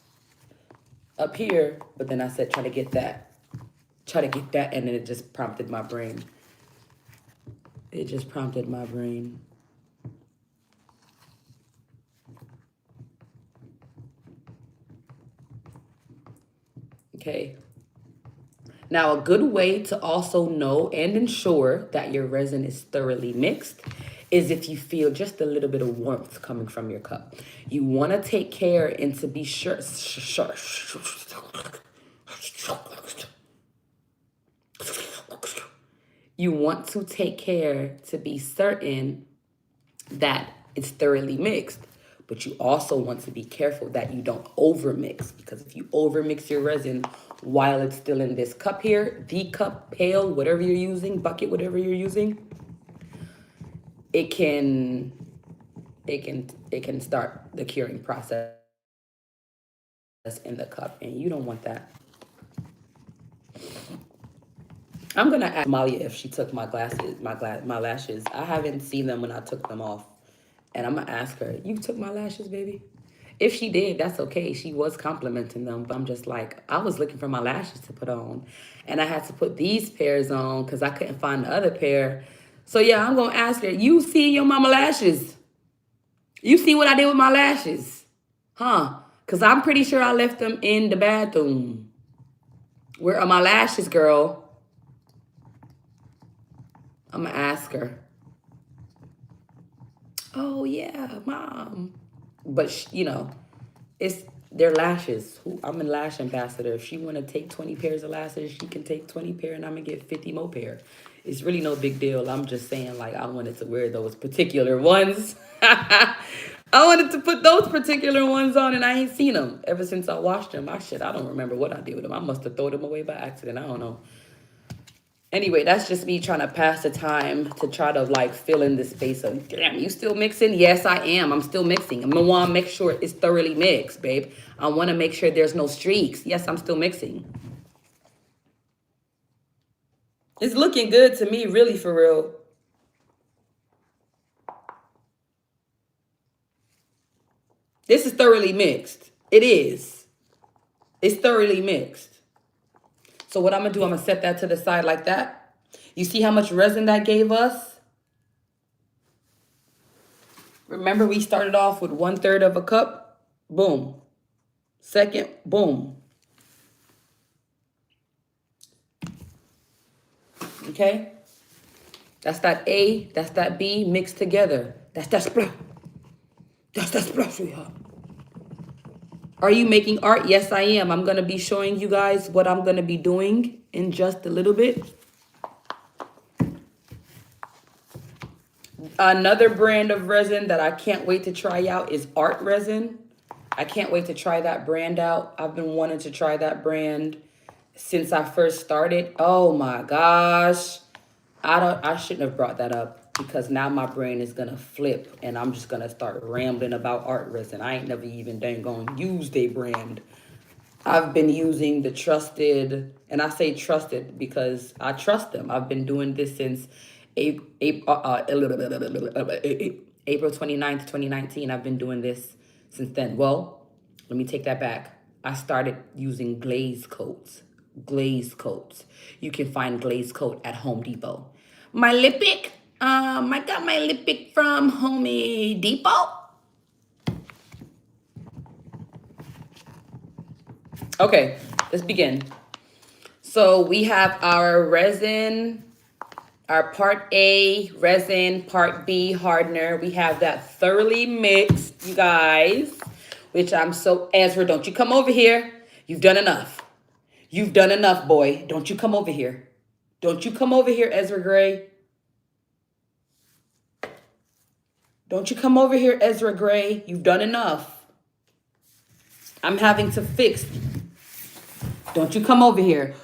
up here. But then I said try to get that. Try to get that. And then it just prompted my brain. It just prompted my brain. Okay. Now, a good way to also know and ensure that your resin is thoroughly mixed is if you feel just a little bit of warmth coming from your cup. You want to take care and to be sure. You want to take care to be certain that it's thoroughly mixed. But you also want to be careful that you don't overmix, because if you overmix your resin while it's still in this cup here, the cup, pail, whatever you're using, bucket, whatever you're using, it can start the curing process in the cup, and you don't want that. I'm gonna ask Malia if she took my glasses, my lashes. I haven't seen them when I took them off. And I'm gonna ask her, you took my lashes, baby? If she did, that's okay. She was complimenting them, but I'm just like, I was looking for my lashes to put on. And I had to put these pairs on because I couldn't find the other pair. So yeah, I'm gonna ask her, you see your mama lashes? You see what I did with my lashes? Huh? Because I'm pretty sure I left them in the bathroom. Where are my lashes, girl? I'm gonna ask her. Oh yeah, mom. But you know, it's their lashes. I'm a lash ambassador. If she want to take 20 pairs of lashes, she can take 20 pair, and I'm gonna get 50 more pair. It's really no big deal. I'm just saying, like, I wanted to wear those particular ones. I wanted to put those particular ones on, and I ain't seen them ever since I washed them. I don't remember what I did with them. I must have thrown them away by accident. I don't know. Anyway, that's just me trying to pass the time to try to like fill in the space of, damn, you still mixing? Yes, I am. I'm still mixing. I'm gonna want to make sure it's thoroughly mixed, babe. I want to make sure there's no streaks. Yes, I'm still mixing. It's looking good to me, really, for real. This is thoroughly mixed. It is. It's thoroughly mixed. So what I'm gonna do, I'm gonna set that to the side like that. You see how much resin that gave us? Remember, we started off with 1/3 of a cup. Boom. Second, boom. Okay? That's that A, that's that B mixed together. That's that splash. That's that splash, sweetheart. Are you making art? Yes, I am. I'm going to be showing you guys what I'm going to be doing in just a little bit. Another brand of resin that I can't wait to try out is Art Resin. I can't wait to try that brand out. I've been wanting to try that brand since I first started. Oh my gosh. I shouldn't have brought that up because now my brain is gonna flip and I'm just gonna start rambling about Art Resin. I ain't never even dang gonna use their brand. I've been using the trusted, and I say trusted because I trust them. I've been doing this since April 29th, 2019. I've been doing this since then. Well, let me take that back. I started using glaze coats. Glaze coats. You can find glaze coat at Home Depot. My Lippic, I got my Lippic from Home Depot. Okay, let's begin. So we have our resin, our part A resin, part B hardener. We have that thoroughly mixed, you guys, which I'm so, Ezra, don't you come over here. You've done enough. You've done enough, boy. Don't you come over here. Don't you come over here, Ezra Gray. Don't you come over here, Ezra Gray. You've done enough. I'm having to fix. Don't you come over here.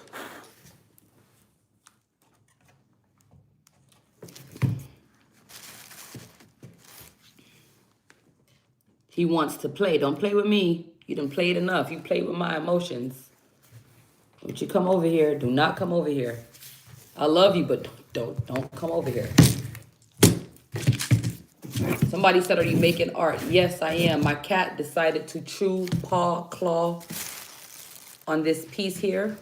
He wants to play. Don't play with me. You done played enough. You played with my emotions. Don't you come over here. Do not come over here. I love you, but don't come over here. Somebody said, are you making art? Yes, I am. My cat decided to chew, paw, claw on this piece here.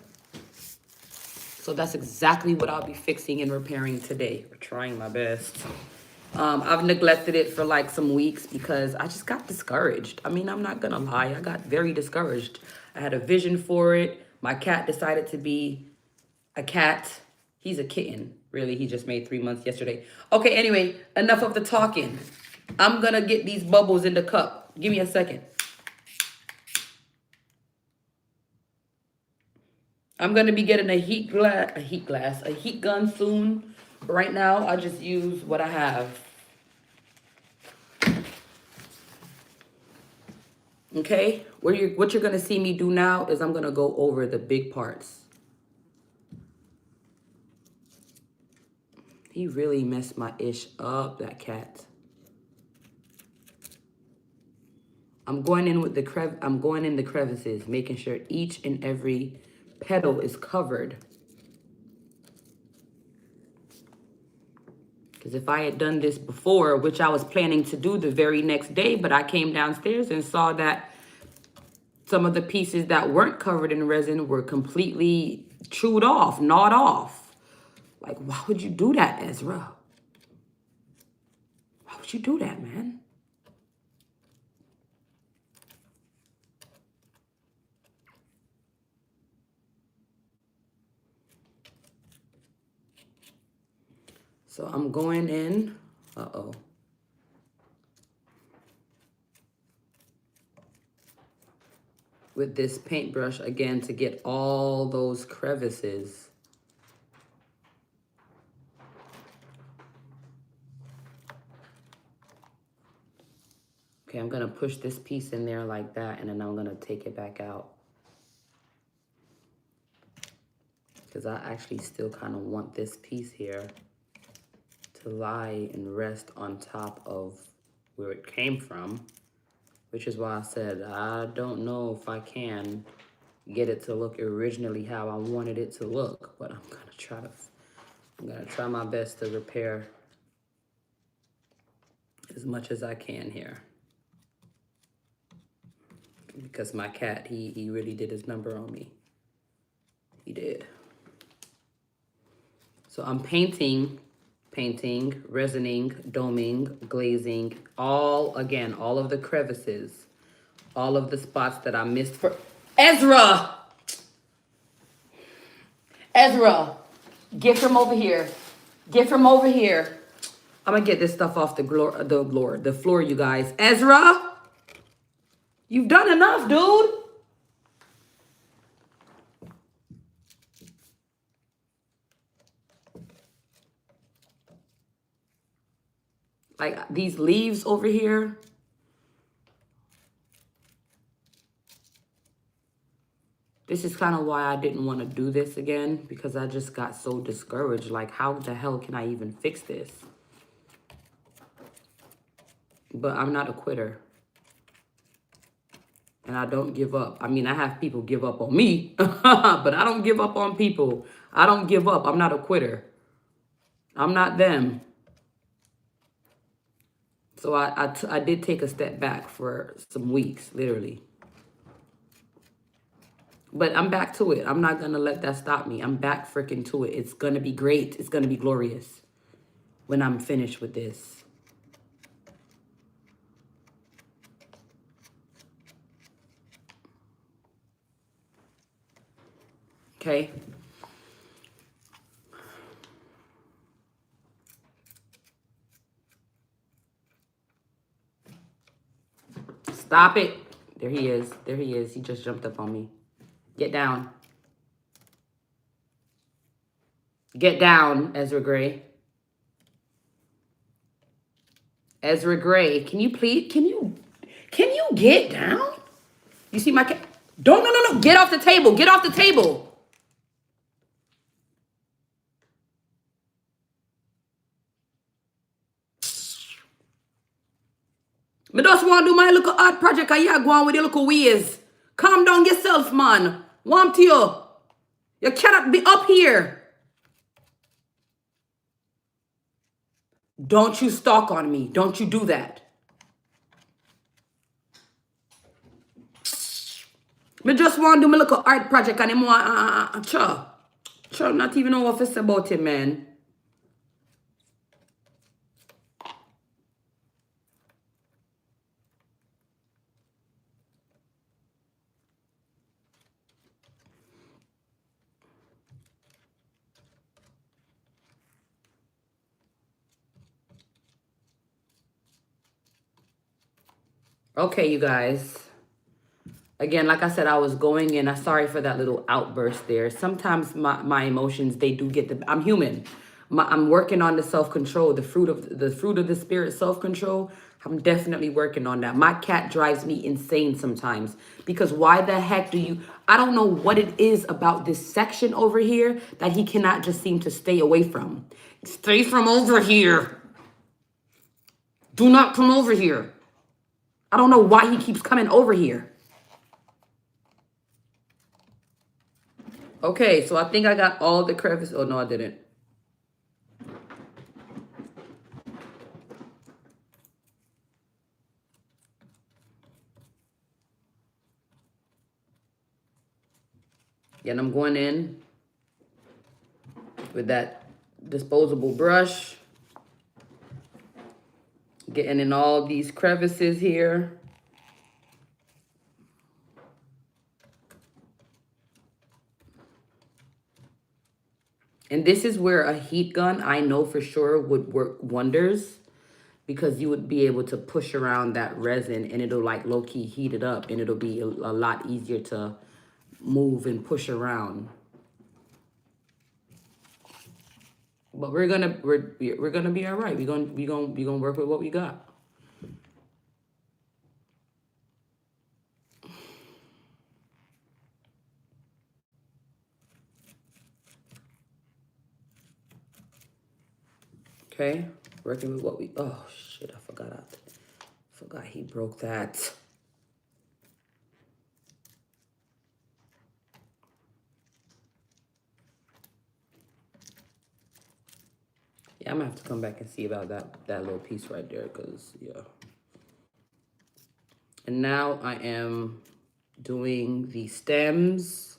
So that's exactly what I'll be fixing and repairing today. Or trying my best. I've neglected it for like some weeks because I just got discouraged. I mean, I'm not gonna lie. I got very discouraged. I had a vision for it. My cat decided to be a cat. He's a kitten. Really, he just made 3 months yesterday. Okay, anyway, enough of the talking. I'm gonna get these bubbles in the cup. Give me a second. I'm gonna be getting a heat gun soon. Right now, I just use what I have. Okay, what you're gonna see me do now is I'm gonna go over the big parts. He really messed my ish up, that cat. I'm going in with the crevices, making sure each and every petal is covered. Because if I had done this before, which I was planning to do the very next day, but I came downstairs and saw that some of the pieces that weren't covered in resin were completely chewed off, gnawed off. Like, why would you do that, Ezra? Why would you do that, man? So I'm going in, with this paintbrush again to get all those crevices. Okay, I'm gonna push this piece in there like that, and then I'm gonna take it back out. Because I actually still kind of want this piece here to lie and rest on top of where it came from, which is why I said I don't know if I can get it to look originally how I wanted it to look, but I'm gonna try my best to repair as much as I can here. Because my cat, he really did his number on me. He did. So I'm painting, resining, doming, glazing, all of the crevices, all of the spots that I missed for Ezra! Ezra, get from over here. Get from over here. I'm gonna get this stuff off the floor, you guys. Ezra, you've done enough, dude. Like these leaves over here. This is kind of why I didn't want to do this again, because I just got so discouraged. Like, how the hell can I even fix this? But I'm not a quitter. And I don't give up. I mean, I have people give up on me, but I don't give up on people. I don't give up. I'm not a quitter. I'm not them. So I did take a step back for some weeks, literally. But I'm back to it. I'm not going to let that stop me. I'm back freaking to it. It's going to be great. It's going to be glorious when I'm finished with this. Okay. Stop it. There he is. There he is. He just jumped up on me. Get down. Get down, Ezra Gray. Ezra Gray, can you please, can you get down? You see my cat? No. Get off the table. Get off the table. I just want to do my little art project. I go on with your little ways. Calm down yourself, man. Want you. You cannot be up here. Don't you stalk on me. Don't you do that. Me just want to do my little art project and him want, not even know what to say about him, man. Okay, you guys. Again, like I said, I was going in. I'm sorry for that little outburst there. Sometimes my emotions, they do get I'm human. I'm working on the self-control, the fruit of the spirit, self-control. I'm definitely working on that. My cat drives me insane sometimes because why the heck I don't know what it is about this section over here that he cannot just seem to stay away from. Stay from over here. Do not come over here. I don't know why he keeps coming over here. Okay, so I think I got all the crevices. Oh, no, I didn't. And I'm going in with that disposable brush. Getting in all these crevices here. And this is where a heat gun, I know for sure, would work wonders. Because you would be able to push around that resin and it'll like low-key heat it up. And it'll be a lot easier to move and push around. But we're gonna be all right. We're gonna work with what we got. Okay, working with what we. Oh shit! I forgot he broke that. Yeah, I'm gonna have to come back and see about that little piece right there, cause yeah. And now I am doing the stems.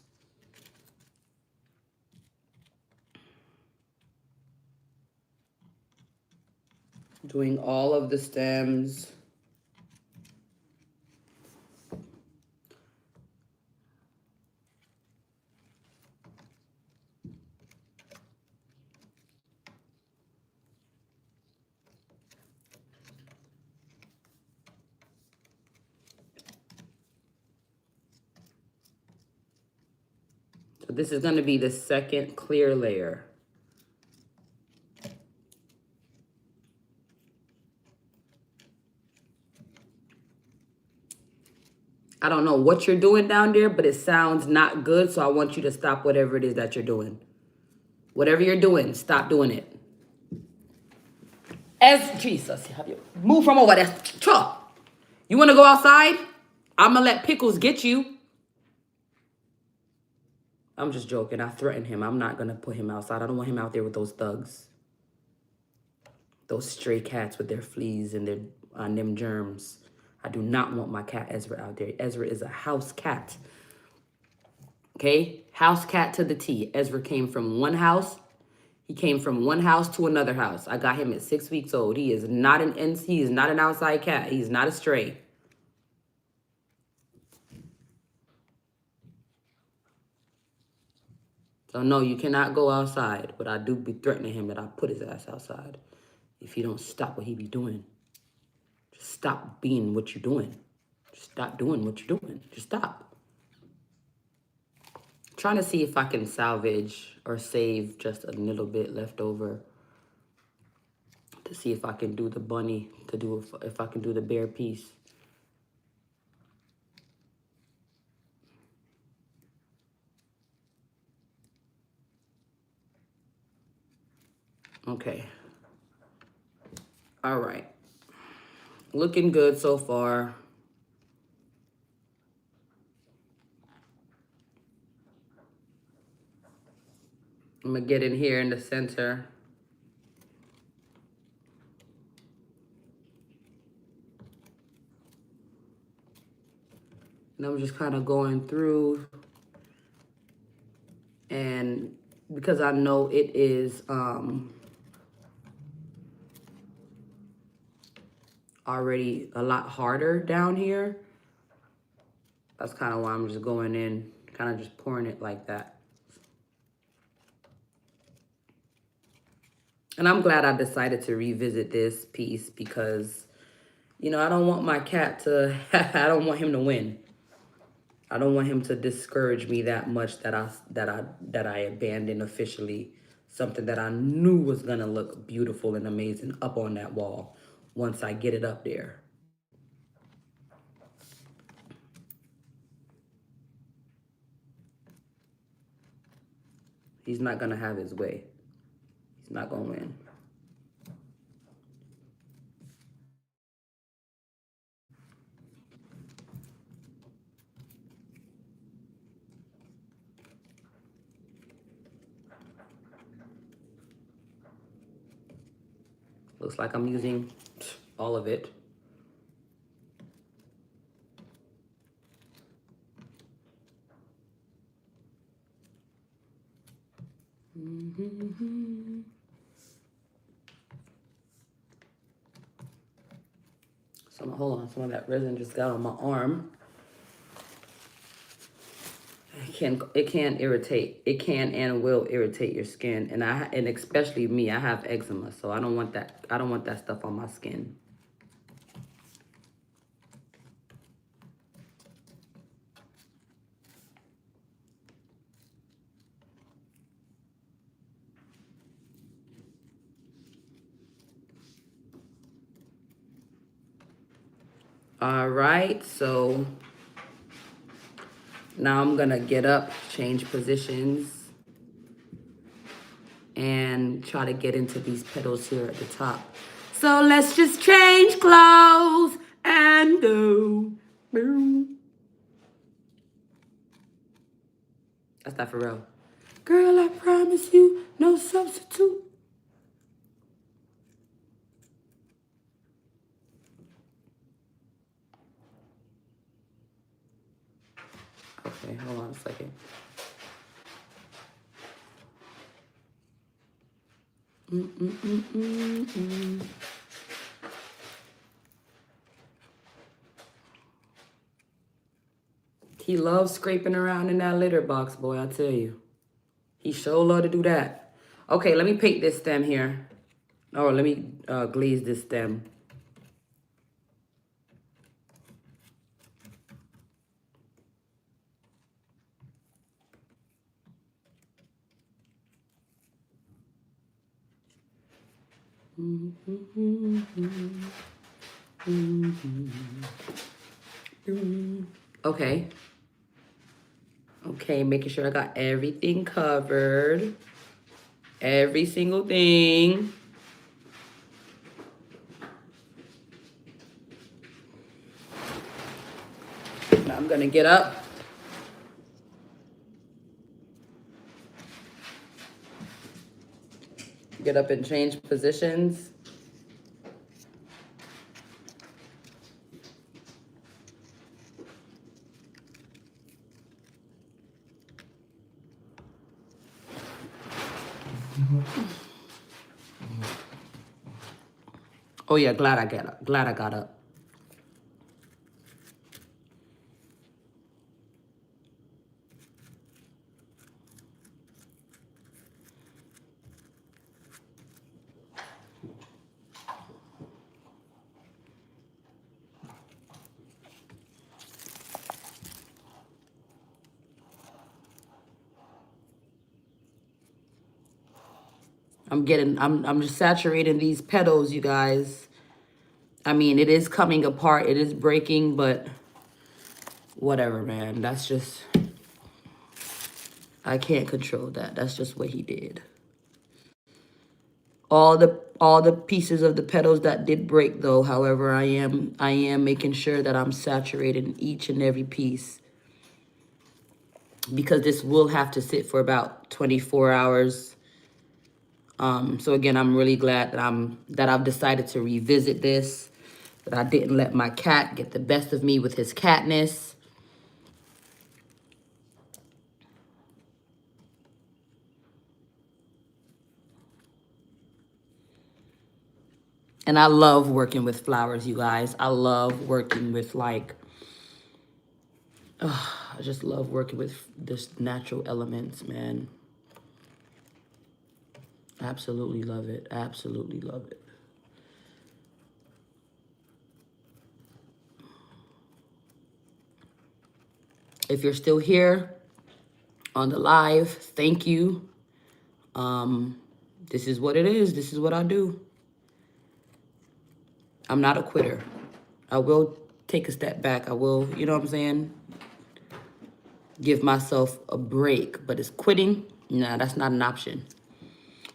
Doing all of the stems. So this is going to be the second clear layer. I don't know what you're doing down there, but it sounds not good. So I want you to stop whatever it is that you're doing. Whatever you're doing, stop doing it. As Jesus, have you move from over there? Chuck, you want to go outside? I'm going to let Pickles get you. I'm just joking. I threatened him. I'm not going to put him outside. I don't want him out there with those thugs. Those stray cats with their fleas and their them germs. I do not want my cat Ezra out there. Ezra is a house cat. Okay? House cat to the T. Ezra came from one house. He came from one house to another house. I got him at 6 weeks old. He is not an outside cat. He's not a stray. So no, you cannot go outside. But I do be threatening him that I put his ass outside if he don't stop what he be doing. Just stop being what you're doing. Just stop doing what you're doing. Just stop. I'm trying to see if I can salvage or save just a little bit left over to see if I can do the bunny, if I can do the bear piece. Okay. All right. Looking good so far. I'm gonna get in here in the center. And I'm just kind of going through, and because I know it is already a lot harder down here, that's kind of why I'm just going in, kind of just pouring it like that. And I'm glad I decided to revisit this piece because, you know, I don't want my cat to, I don't want him to win. I don't want him to discourage me that much that I abandoned officially something that I knew was gonna look beautiful and amazing up on that wall once I get it up there. He's not gonna have his way. He's not gonna win. Looks like I'm using all of it. So hold on, some of that resin just got on my arm. It can irritate. It can and will irritate your skin, and especially me. I have eczema, so I don't want that. I don't want that stuff on my skin. All right, so now I'm gonna get up, change positions, and try to get into these petals here at the top. So let's just change clothes and go. Boom. That's not for real. Girl, I promise you, no substitute. Okay, hold on a second. He loves scraping around in that litter box, boy, I tell you. He sure love to do that. Okay, let me paint this stem here. Or let me glaze this stem. Okay. Okay, making sure I got everything covered. Every single thing. Now I'm gonna get up. Get up and change positions. Oh yeah, glad I got up. Glad I got up. I'm just saturating these petals, you guys. I mean, it is coming apart. It is breaking, but whatever, man. That's just, I can't control that. That's just what he did. All the pieces of the petals that did break though, however, I am making sure that I'm saturating each and every piece, because this will have to sit for about 24 hours So again, I'm really glad that I've decided to revisit this, that I didn't let my cat get the best of me with his catness. And I love working with flowers, you guys. I love working with I just love working with this natural elements, man. Absolutely love it. Absolutely love it. If you're still here on the live, thank you. This is what it is. This is what I do. I'm not a quitter. I will take a step back. I will, you know what I'm saying? Give myself a break. But it's quitting. Nah, that's not an option.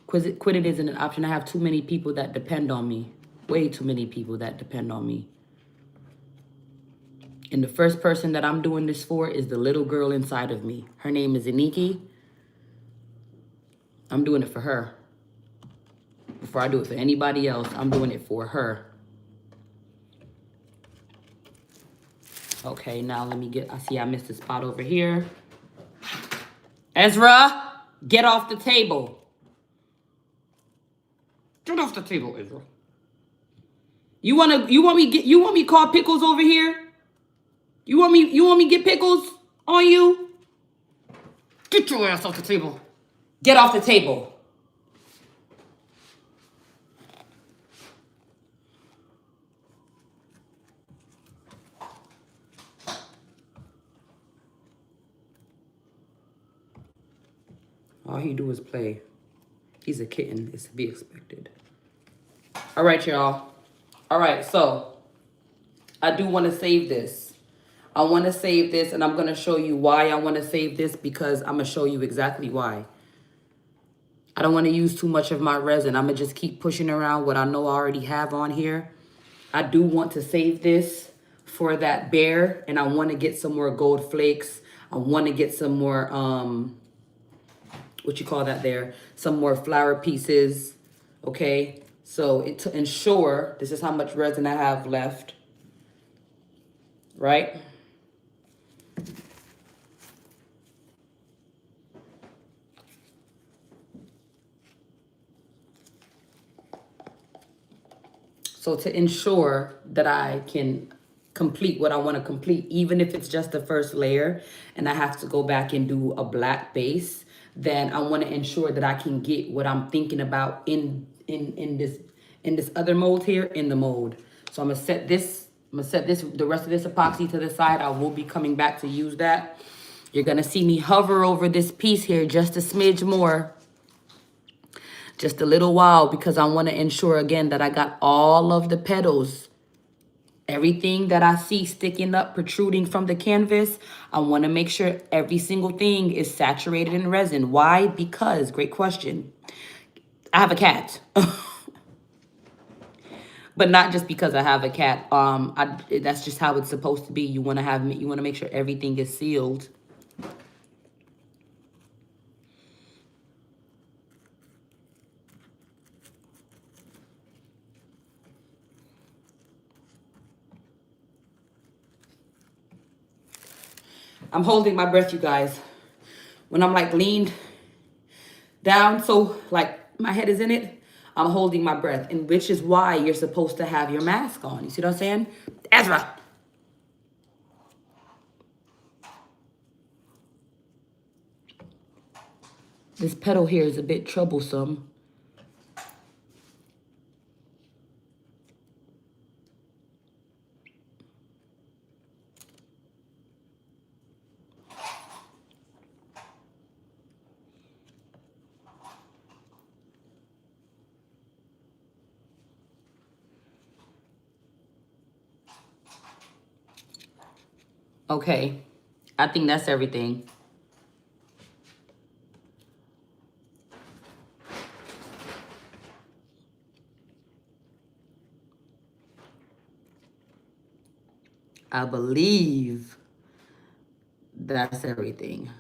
Quitting isn't an option. I have too many people that depend on me. Way too many people that depend on me. And the first person that I'm doing this for is the little girl inside of me. Her name is Iniki. I'm doing it for her. Before I do it for anybody else, I'm doing it for her. Okay, now let me get, I see I missed a spot over here. Ezra, get off the table. Get off the table, Ezra. You want me call Pickles over here? You want me get Pickles on you? Get your ass off the table. Get off the table. All he do is play. He's a kitten. It's to be expected. All right, y'all. All right, so I do want to save this. I want to save this, and I'm going to show you why I want to save this, because I'm going to show you exactly why. I don't want to use too much of my resin. I'm going to just keep pushing around what I know I already have on here. I do want to save this for that bear, and I want to get some more gold flakes. I want to get some more, what you call that there? Some more flower pieces, okay? So to ensure, this is how much resin I have left, right? So to ensure that I can complete what I want to complete, even if it's just the first layer and I have to go back and do a black base, then I want to ensure that I can get what I'm thinking about in this other mold here in the mold. So I'm gonna set this, the rest of this epoxy to the side. I will be coming back to use that. You're gonna see me hover over this piece here just a smidge more. Just a little while, because I want to ensure again that I got all of the petals. Everything that I see sticking up, protruding from the canvas, I want to make sure every single thing is saturated in resin. Why? Because, great question, I have a cat. But not just because I have a cat. That's just how it's supposed to be. You want to make sure everything is sealed. I'm holding my breath, you guys. When I'm like leaned down, so like my head is in it, I'm holding my breath, and which is why you're supposed to have your mask on. You see what I'm saying? Ezra. This petal here is a bit troublesome. Okay, I think that's everything. I believe that's everything.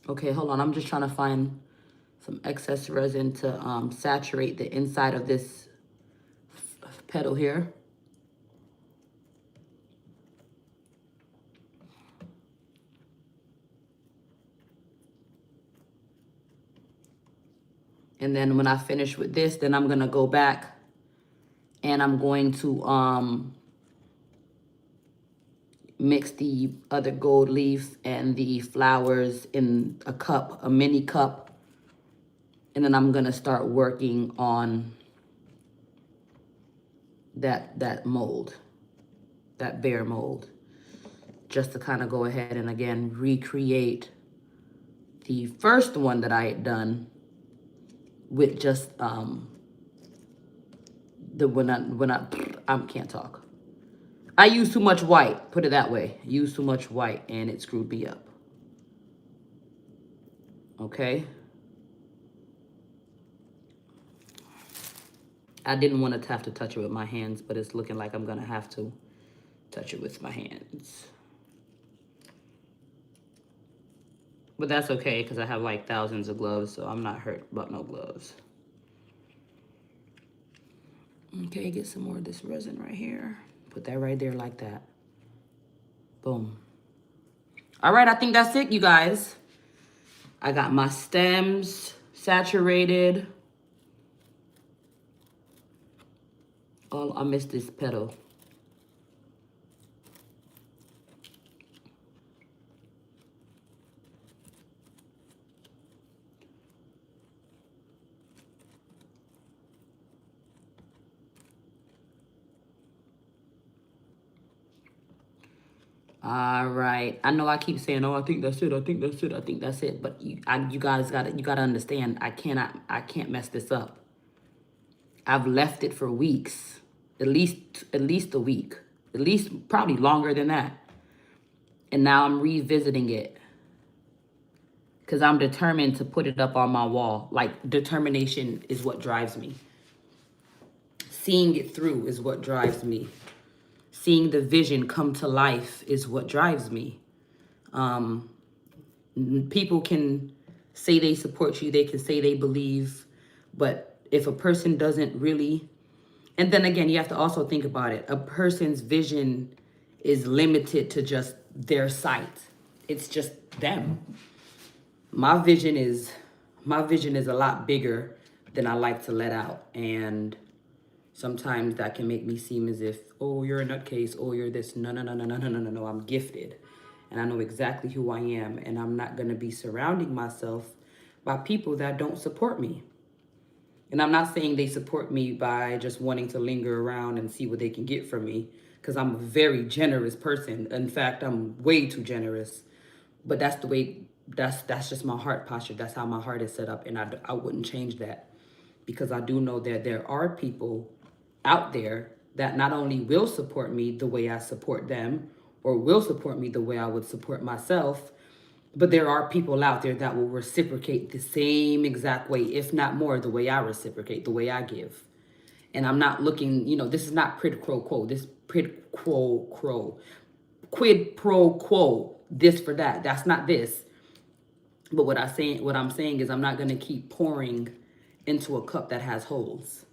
Okay, hold on. I'm just trying to find some excess resin to saturate the inside of this petal here. And then when I finish with this, then I'm gonna go back and I'm going to mix the other gold leaf and the flowers in a cup, a mini cup. And then I'm gonna start working on that mold, that bear mold, just to kind of go ahead and again recreate the first one that I had done with just I can't talk. I used too much white, put it that way. Used too much white and it screwed me up. Okay. I didn't want to have to touch it with my hands, but it's looking like I'm gonna have to touch it with my hands. But that's okay, because I have like thousands of gloves, so I'm not hurt about no gloves. Okay, get some more of this resin right here. Put that right there like that. Boom. All right, I think that's it, you guys. I got my stems saturated. Oh, I missed this petal. All right. I know I keep saying, "Oh, I think that's it. I think that's it. I think that's it." But you guys gotta understand. I can't mess this up. I've left it for weeks, at least a week, at least probably longer than that. And now I'm revisiting it because I'm determined to put it up on my wall. Like, determination is what drives me. Seeing it through is what drives me. Seeing the vision come to life is what drives me. People can say they support you, they can say they believe, but if a person doesn't really, and then again, you have to also think about it. A person's vision is limited to just their sight. It's just them. My vision is a lot bigger than I like to let out, and sometimes that can make me seem as if, oh, you're a nutcase, oh, you're this. No, no, no, no, no, no, no, no, no. I'm gifted. And I know exactly who I am. And I'm not going to be surrounding myself by people that don't support me. And I'm not saying they support me by just wanting to linger around and see what they can get from me, because I'm a very generous person. In fact, I'm way too generous. But that's the way, that's just my heart posture. That's how my heart is set up. And I wouldn't change that, because I do know that there are people out there that not only will support me the way I support them, or will support me the way I would support myself, but there are people out there that will reciprocate the same exact way, if not more, the way I reciprocate, the way I give. And I'm not looking, this is not quid pro quo. This quid pro quo, this for that. That's not this. But what I'm saying is I'm not going to keep pouring into a cup that has holes.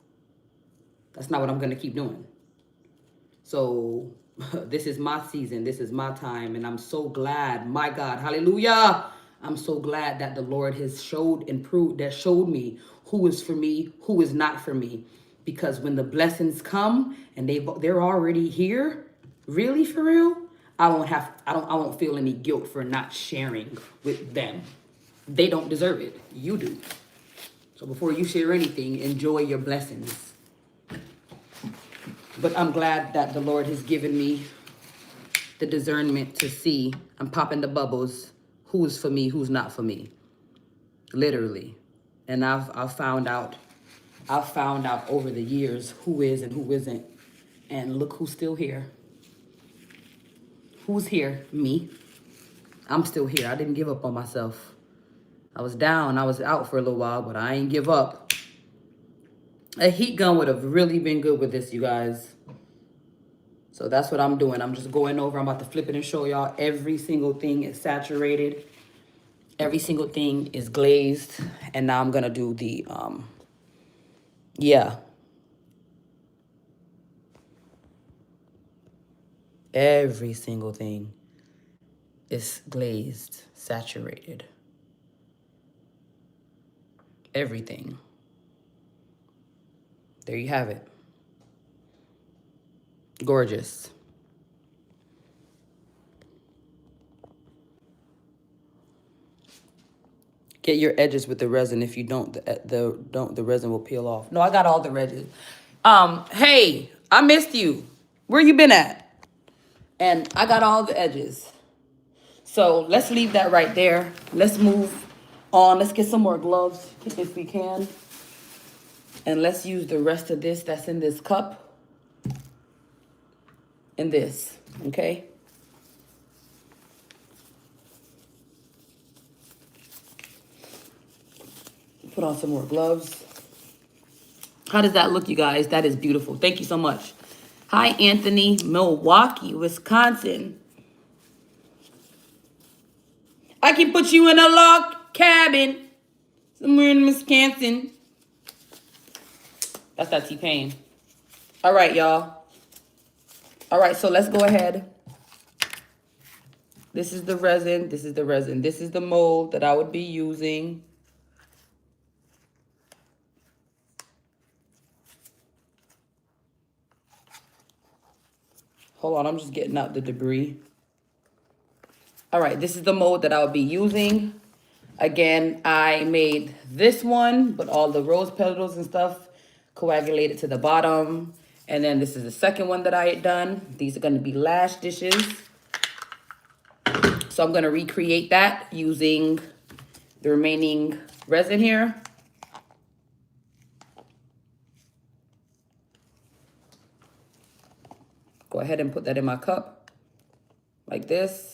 That's not what I'm going to keep doing. So this is my season. This is my time. And I'm so glad, my God, hallelujah. I'm so glad that the Lord has showed me who is for me, who is not for me. Because when the blessings come and they're already here, really for real, I won't feel any guilt for not sharing with them. They don't deserve it. You do. So before you share anything, enjoy your blessings. But I'm glad that the Lord has given me the discernment to see, I'm popping the bubbles, who's for me, who's not for me. Literally. And I've found out over the years who is and who isn't. And look who's still here. Who's here? Me. I'm still here. I didn't give up on myself. I was down. I was out for a little while, but I ain't give up. A heat gun would have really been good with this, you guys. So that's what I'm doing. I'm just going over. I'm about to flip it and show y'all every single thing is saturated. Every single thing is glazed. And now I'm going to do the, yeah. Every single thing is glazed, saturated. Everything. There you have it. Gorgeous. Get your edges with the resin. If you don't, the resin will peel off. No, I got all the edges. Hey, I missed you. Where you been at? And I got all the edges. So let's leave that right there. Let's move on. Let's get some more gloves if we can. And let's use the rest of this that's in this cup and this, okay? Put on some more gloves. How does that look, you guys? That is beautiful. Thank you so much. Hi, Anthony, Milwaukee, Wisconsin. I can put you in a log cabin somewhere in Wisconsin. That's that T-Pain. All right, y'all. All right, so let's go ahead. This is the resin. This is the resin. This is the mold that I would be using. Hold on, I'm just getting out the debris. All right, this is the mold that I'll be using. Again, I made this one, but all the rose petals and stuff coagulated to the bottom. And then this is the second one that I had done. These are gonna be lash dishes. So I'm gonna recreate that using the remaining resin here. Go ahead and put that in my cup like this.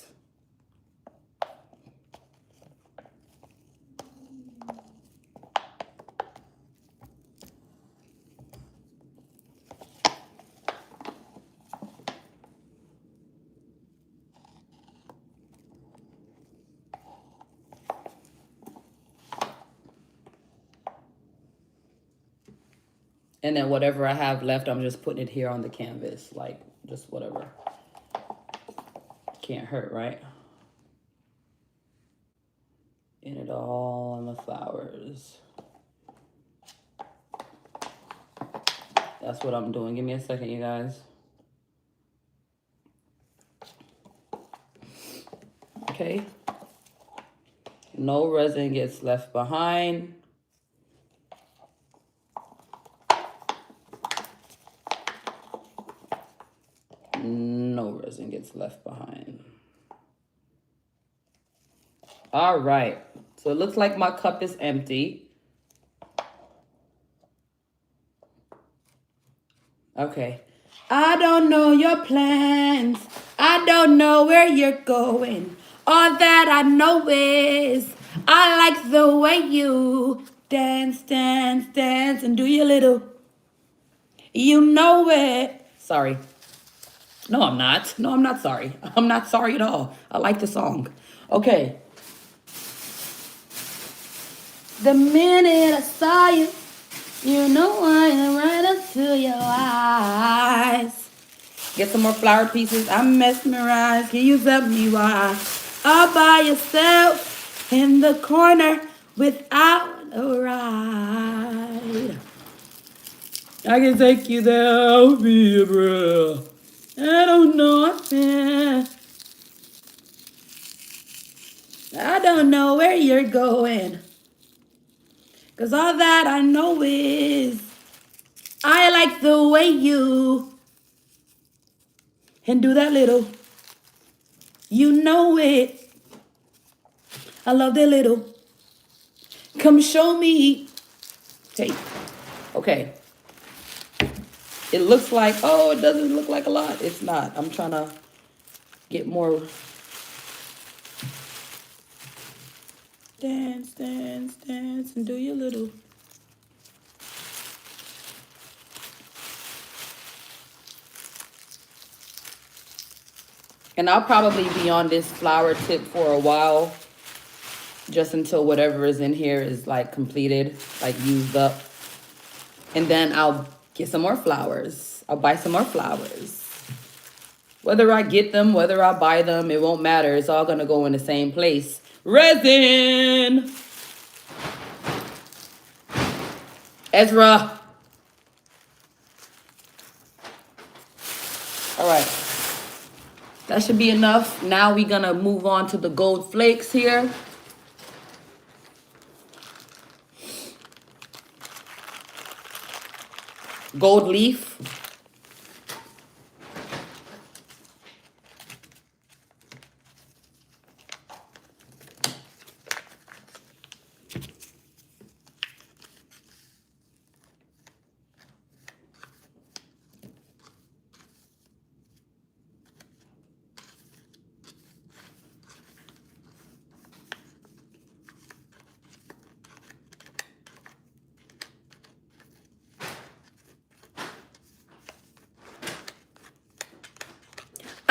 And then whatever I have left, I'm just putting it here on the canvas, like just whatever. Can't hurt, right? And it all on the flowers. That's what I'm doing. Give me a second, you guys. Okay. No resin gets left behind. No resin gets left behind. All right. So it looks like my cup is empty. Okay. I don't know your plans. I don't know where you're going. All that I know is I like the way you dance, dance, dance, and do your little. You know it. Sorry. No, I'm not. No, I'm not sorry. I'm not sorry at all. I like the song. Okay. The minute I saw you, you know I right up to your eyes. Get some more flower pieces. I'm mesmerized. Can you tell me why? All by yourself in the corner without a ride. I can take you there, I'll be your bro. I don't know. I don't know where you're going. 'Cause all that I know is I like the way you and do that little. You know it. I love that little. Come show me. Hey. Okay. It looks like, oh, it doesn't look like a lot. It's not. I'm trying to get more. Dance, dance, dance, and do your little. And I'll probably be on this flower tip for a while just until whatever is in here is like completed, like used up. And then I'll get some more flowers. I'll buy some more flowers. Whether I get them, whether I buy them, it won't matter. It's all gonna go in the same place. Resin! Ezra! All right. That should be enough. Now we're gonna move on to the gold flakes here. Gold leaf.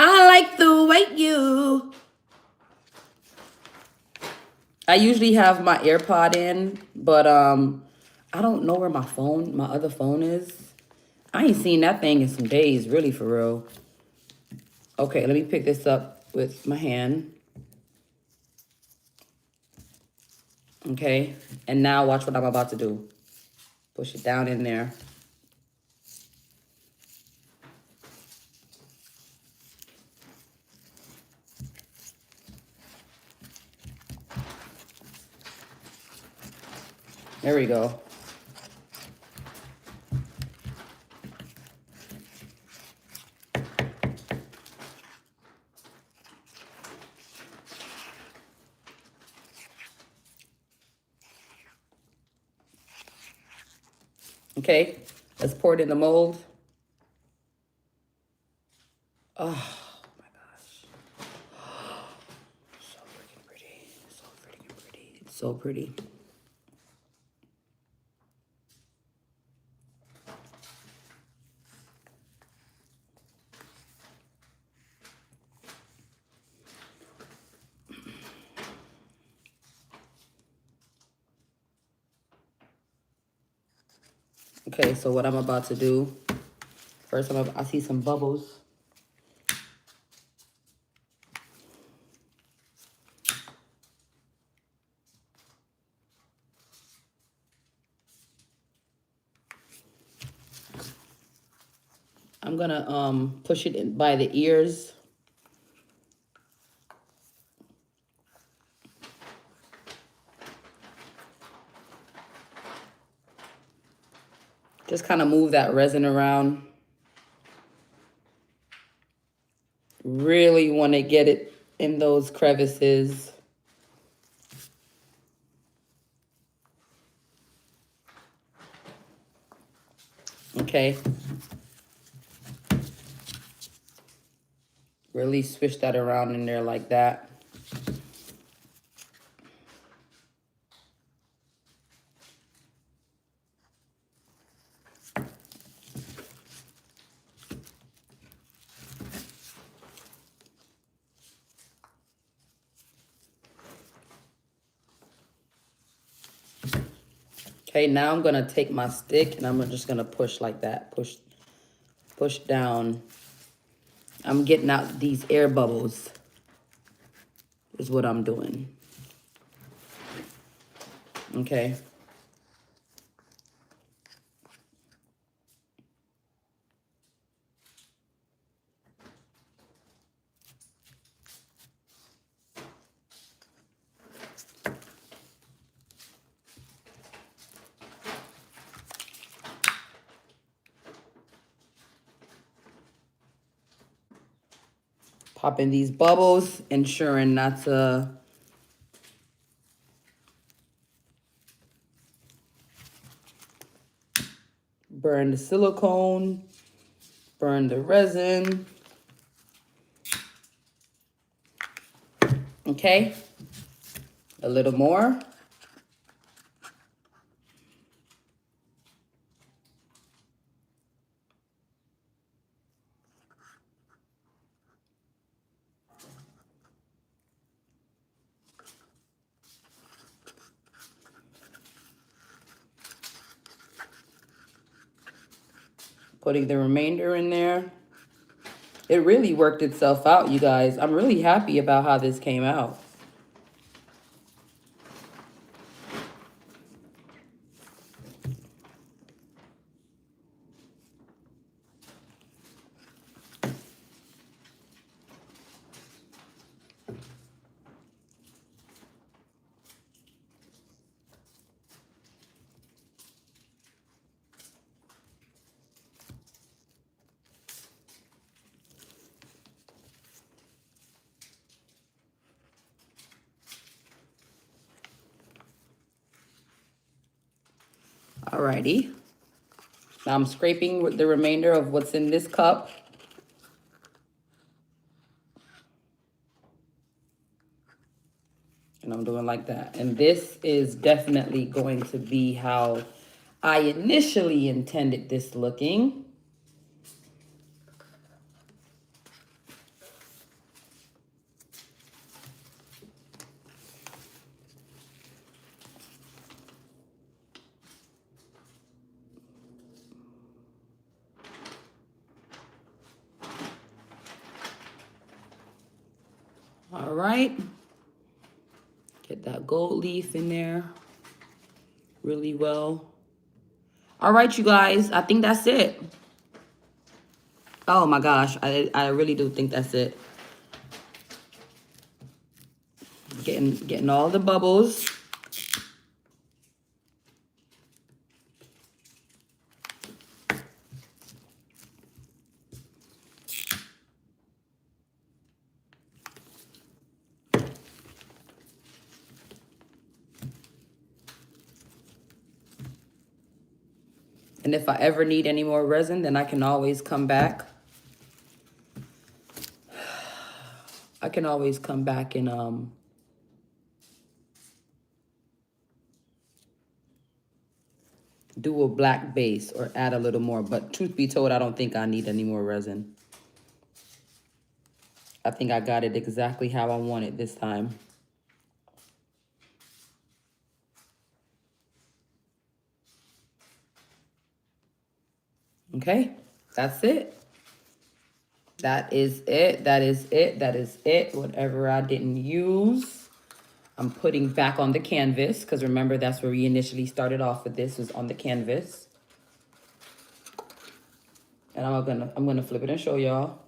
I like the way you. I usually have my AirPod in, but I don't know where my other phone is. I ain't seen that thing in some days, really, for real. Okay, let me pick this up with my hand. Okay, and now watch what I'm about to do. Push it down in there. There we go. Okay, let's pour it in the mold. Oh my gosh. So freaking pretty. So freaking pretty. It's so pretty. Okay, so what I'm about to do, first I see some bubbles. I'm gonna push it in by the ears. Just kind of move that resin around. Really want to get it in those crevices. Okay. Really swish that around in there like that. Okay, now I'm gonna take my stick and I'm just gonna push like that. Push down. I'm getting out these air bubbles is what I'm doing. Okay. Popping these bubbles, ensuring not to burn the silicone, burn the resin. Okay, a little more. Putting the remainder in there. It really worked itself out, you guys. I'm really happy about how this came out. Alrighty. Now I'm scraping with the remainder of what's in this cup. And I'm doing like that. And this is definitely going to be how I initially intended this looking. All right. Get that gold leaf in there really well. All right, you guys, I think that's it. Oh my gosh, I really do think that's it. Getting all the bubbles. And if I ever need any more resin, then I can always come back. I can always come back and do a black base or add a little more. But truth be told, I don't think I need any more resin. I think I got it exactly how I want it this time. Okay, that's it. That is it. That is it. That is it. Whatever I didn't use, I'm putting back on the canvas, because remember, that's where we initially started off with this, was on the canvas. And I'm gonna flip it and show y'all.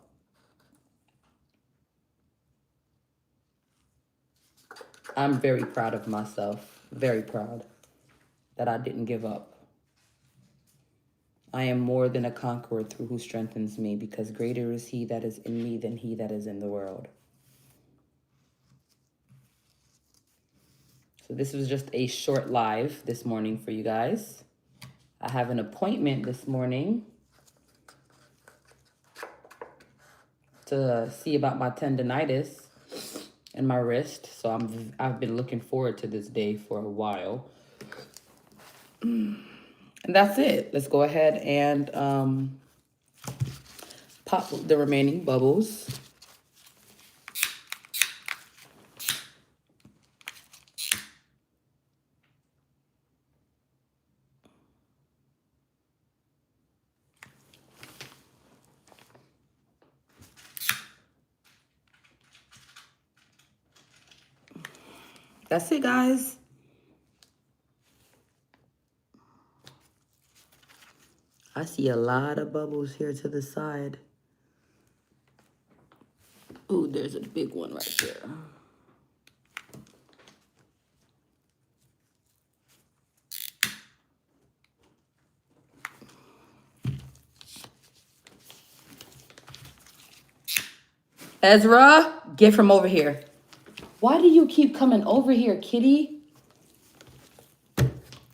I'm very proud of myself. Very proud that I didn't give up. I am more than a conqueror through who strengthens me, because greater is he that is in me than he that is in the world. So this was just a short live this morning for you guys. I have an appointment this morning to see about my tendonitis in my wrist. So I've been looking forward to this day for a while. And that's it. Let's go ahead and pop the remaining bubbles. That's it, guys. I see a lot of bubbles here to the side. Ooh, there's a big one right there. Ezra, get from over here. Why do you keep coming over here, kitty?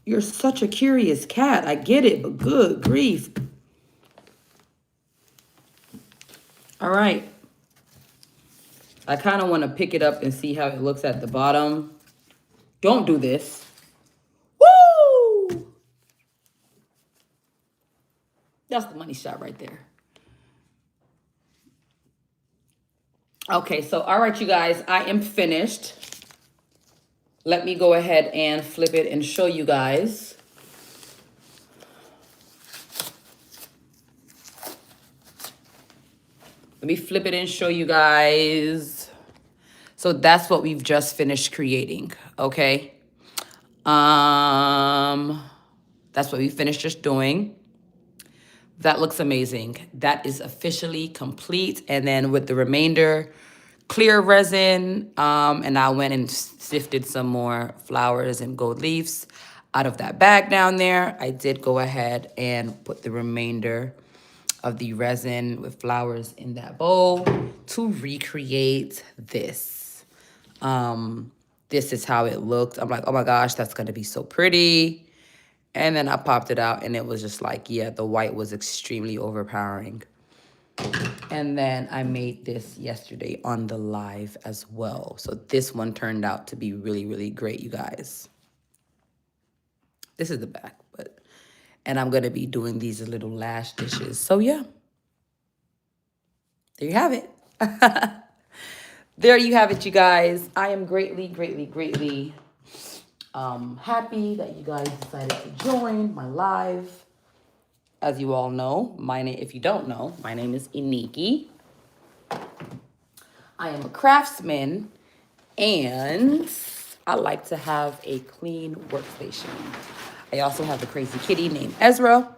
You're such a curious cat. I get it, but good grief. All right. I kind of want to pick it up and see how it looks at the bottom. Don't do this. Woo! That's the money shot right there. Okay, so all right, you guys, I am finished. Let me go ahead and flip it and show you guys. Let me flip it and show you guys. So that's what we've just finished creating, okay? That's what we finished just doing. That looks amazing. That is officially complete. And then with the remainder, clear resin, and I went and sifted some more flowers and gold leaves out of that bag down there. I did go ahead and put the remainder of the resin with flowers in that bowl to recreate this. This is how it looked. I'm like, oh my gosh, that's gonna be so pretty. And then I popped it out and it was just like, yeah, the white was extremely overpowering. And then I made this yesterday on the live as well. So this one turned out to be really, really great, you guys. This is the back, and I'm gonna be doing these little lash dishes. So yeah, there you have it. There you have it, you guys. I am greatly, greatly, greatly happy that you guys decided to join my live. As you all know, if you don't know, my name is Iniki. I am a craftsman, and I like to have a clean workstation. I also have a crazy kitty named Ezra.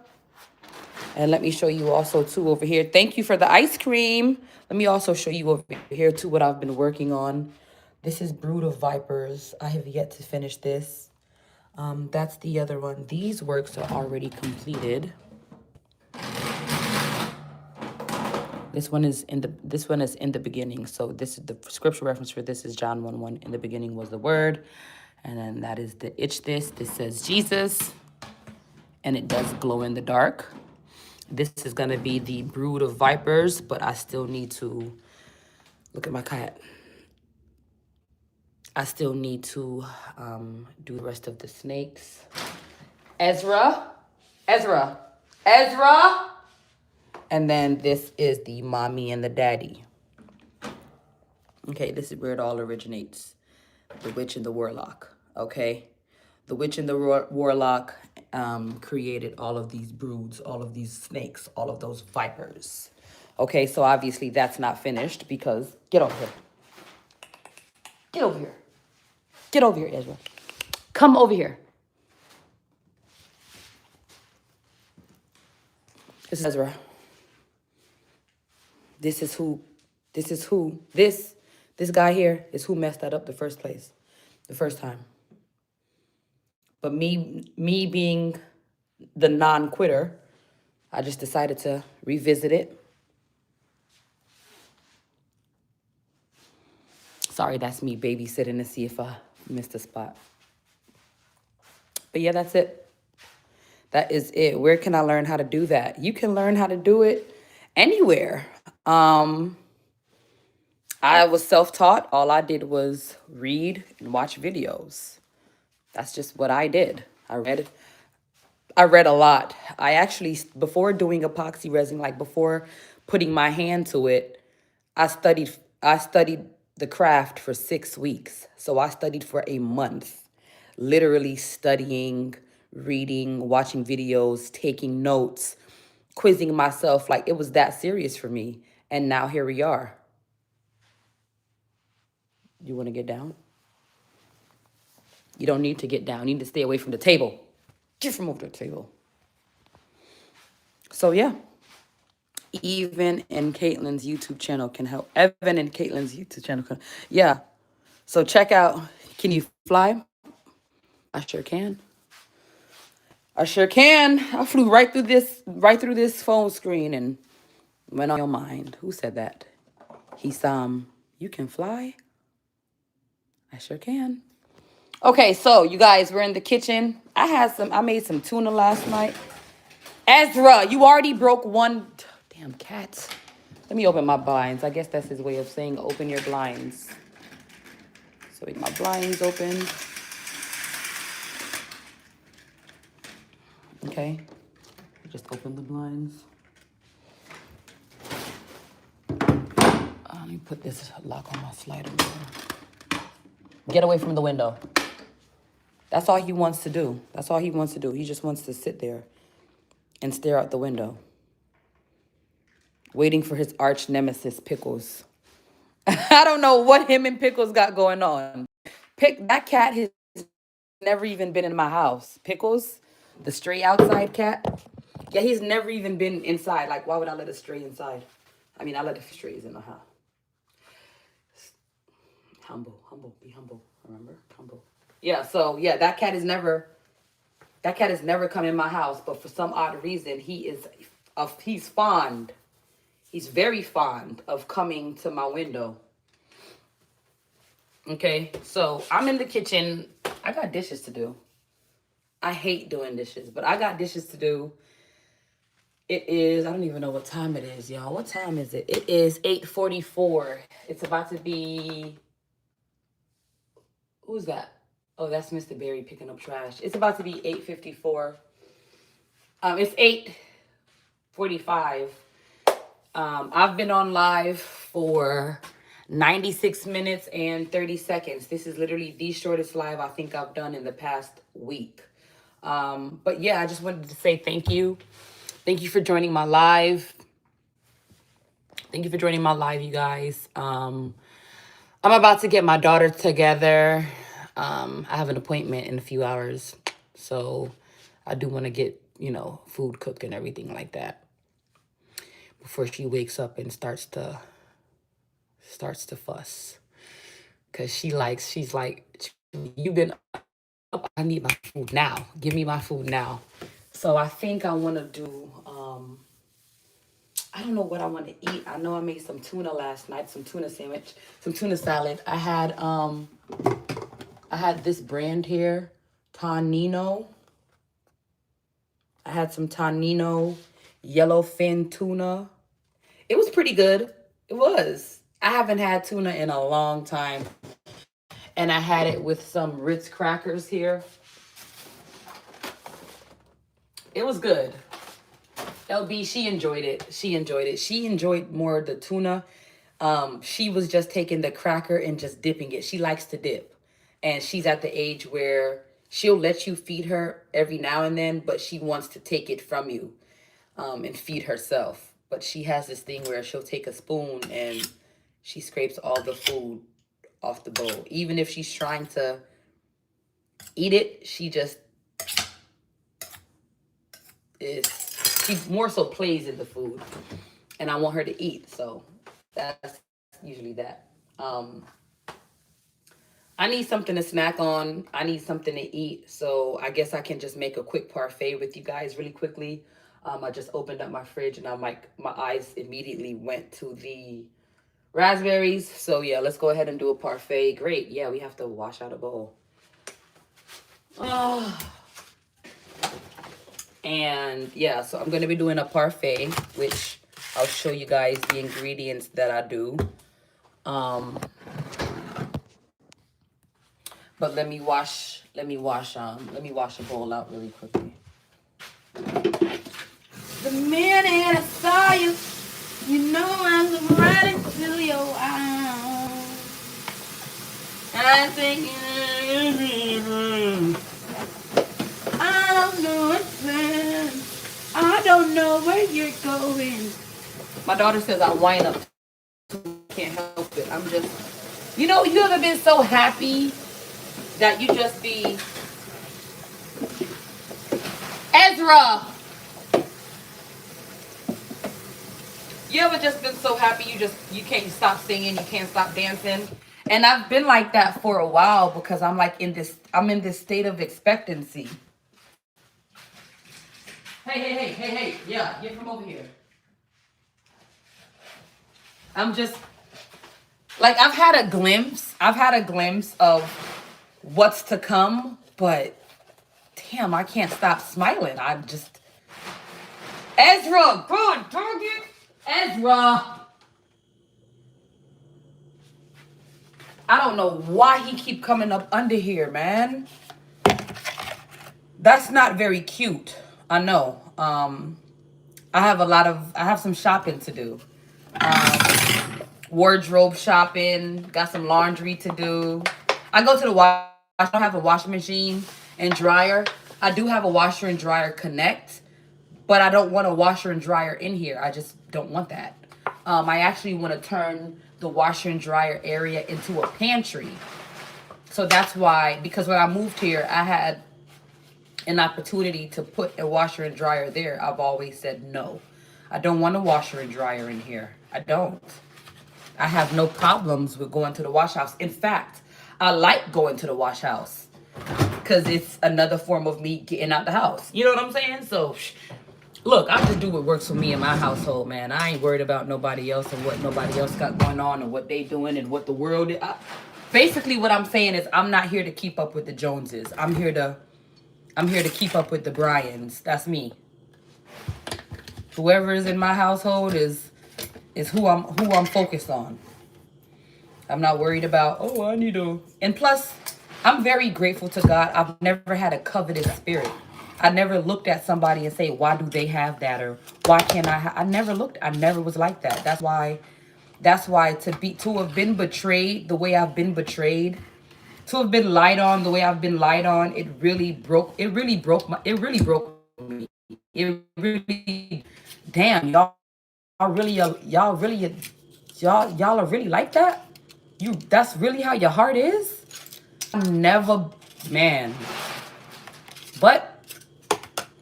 And let me show you also, too, over here. Thank you for the ice cream. Let me also show you over here, too, what I've been working on. This is Brood of Vipers. I have yet to finish this. That's the other one. These works are already completed. This one is in the beginning. So this is the scripture reference for this is John 1:1. In the beginning was the word. And then that is the itch this. This says Jesus. And it does glow in the dark. This is going to be the Brood of Vipers, but I still need to, look at my cat. I still need to do the rest of the snakes. Ezra. And then this is the mommy and the daddy. Okay, this is where it all originates. The witch and the warlock, okay? The witch and the warlock created all of these broods, all of these snakes, all of those vipers. Okay, so obviously that's not finished because, get over here. Get over here. Get over here, Ezra. Come over here. This is Ezra. This guy here is who messed that up the first time. But me being the non-quitter, I just decided to revisit it. Sorry, that's me babysitting to see if I missed a spot. But yeah, that's it. That is it. Where can I learn how to do that? You can learn how to do it anywhere. I was self-taught. All I did was read and watch videos. That's just what I did. I read a lot. I actually, before doing epoxy resin, like before putting my hand to it, I studied the craft for 6 weeks. So I studied for a month, literally studying, reading, watching videos, taking notes, quizzing myself. Like it was that serious for me. And now here we are. You want to get down? You don't need to get down. You need to stay away from the table. Get from over the table. So yeah. Evan and Caitlin's YouTube channel can help. Evan and Caitlin's YouTube channel can. Yeah. So check out. Can you fly? I sure can. I sure can. I flew right through this phone screen and went on your mind. Who said that? He's you can fly? I sure can. Okay, so you guys, we're in the kitchen. I made some tuna last night. Ezra, you already broke one. Damn cat. Let me open my blinds. I guess that's his way of saying open your blinds. So with my blinds open. Okay. Just open the blinds. Let me put this lock on my slider. Get away from the window. That's all he wants to do. That's all he wants to do. He just wants to sit there and stare out the window. Waiting for his arch nemesis, Pickles. I don't know what him and Pickles got going on. That cat has never even been in my house. Pickles, the stray outside cat. Yeah, he's never even been inside. Like, why would I let a stray inside? I mean, I let the strays in the house. Humble, humble, be humble. Remember, humble. Yeah. So yeah, that cat has never come in my house. But for some odd reason, he's fond. He's very fond of coming to my window. Okay, so I'm in the kitchen. I got dishes to do. I hate doing dishes, but I got dishes to do. It is, I don't even know what time it is, y'all. What time is it? It is 8:44. It's about to be, who's that? Oh, that's Mr. Barry picking up trash. It's about to be 8:54. It's 8:45. I've been on live for 96 minutes and 30 seconds. This is literally the shortest live I think I've done in the past week. But yeah, I just wanted to say thank you. Thank you for joining my live. Thank you for joining my live, you guys. I'm about to get my daughter together. I have an appointment in a few hours. So I do want to get, food cooked and everything like that before she wakes up and starts to fuss. Cause she's like, you've been up, I need my food now. Give me my food now. So I think I want to do, I don't know what I want to eat. I know I made some tuna last night, some tuna sandwich, some tuna salad. I had this brand here, Tonino. I had some Tonino yellowfin tuna. It was pretty good. It was. I haven't had tuna in a long time. And I had it with some Ritz crackers here. It was good. LB, she enjoyed it. She enjoyed more the tuna. She was just taking the cracker and just dipping it. She likes to dip. And she's at the age where she'll let you feed her every now and then, but she wants to take it from you and feed herself. But she has this thing where she'll take a spoon and she scrapes all the food off the bowl. Even if she's trying to eat it, she more so plays in the food. And I want her to eat, so that's usually that. I need something to snack on. I need something to eat. So I guess I can just make a quick parfait with you guys really quickly. I just opened up my fridge and my eyes immediately went to the raspberries. So yeah, let's go ahead and do a parfait. Great. Yeah, we have to wash out a bowl. Oh. And yeah, so I'm going to be doing a parfait, which I'll show you guys the ingredients that I do. But let me wash a bowl out really quickly. The minute I saw you, you know I was right into your eyes. I'm thinking, I don't know what's there. I don't know where you're going. My daughter says I whine up. Can't help it. I'm just, you ever been so happy that you just be, Ezra. You ever just been so happy you can't stop singing, you can't stop dancing? And I've been like that for a while because I'm in this state of expectancy. Hey. Yeah, get from over here. I'm just, I've had a glimpse of what's to come, but damn, I can't stop smiling. Ezra, God, dog it. Ezra. I don't know why he keep coming up under here, man. That's not very cute. I know. I have some shopping to do. Wardrobe shopping. Got some laundry to do. I go to the wash. I don't have a washing machine and dryer. I do have a washer and dryer connect, but I don't want a washer and dryer in here. I just don't want that. I actually want to turn the washer and dryer area into a pantry. So that's why, because when I moved here, I had an opportunity to put a washer and dryer there. I've always said no. I don't want a washer and dryer in here. I don't. I have no problems with going to the wash house. In fact, I like going to the wash house because it's another form of me getting out the house. You know what I'm saying? So, look, I just do what works for me in my household, man. I ain't worried about nobody else and what nobody else got going on and what they doing and what the world is. Basically, what I'm saying is I'm not here to keep up with the Joneses. I'm here to keep up with the Bryans. That's me. Whoever is in my household is who I'm focused on. I'm not worried about, oh, I need to. And plus, I'm very grateful to God. I've never had a covetous spirit. I never looked at somebody and say, why do they have that? Or why can't I? I never was like that. That's why to have been betrayed the way I've been betrayed, to have been lied on the way I've been lied on, it really broke me. It really, damn, y'all are really like that? That's really how your heart is? Never, man. But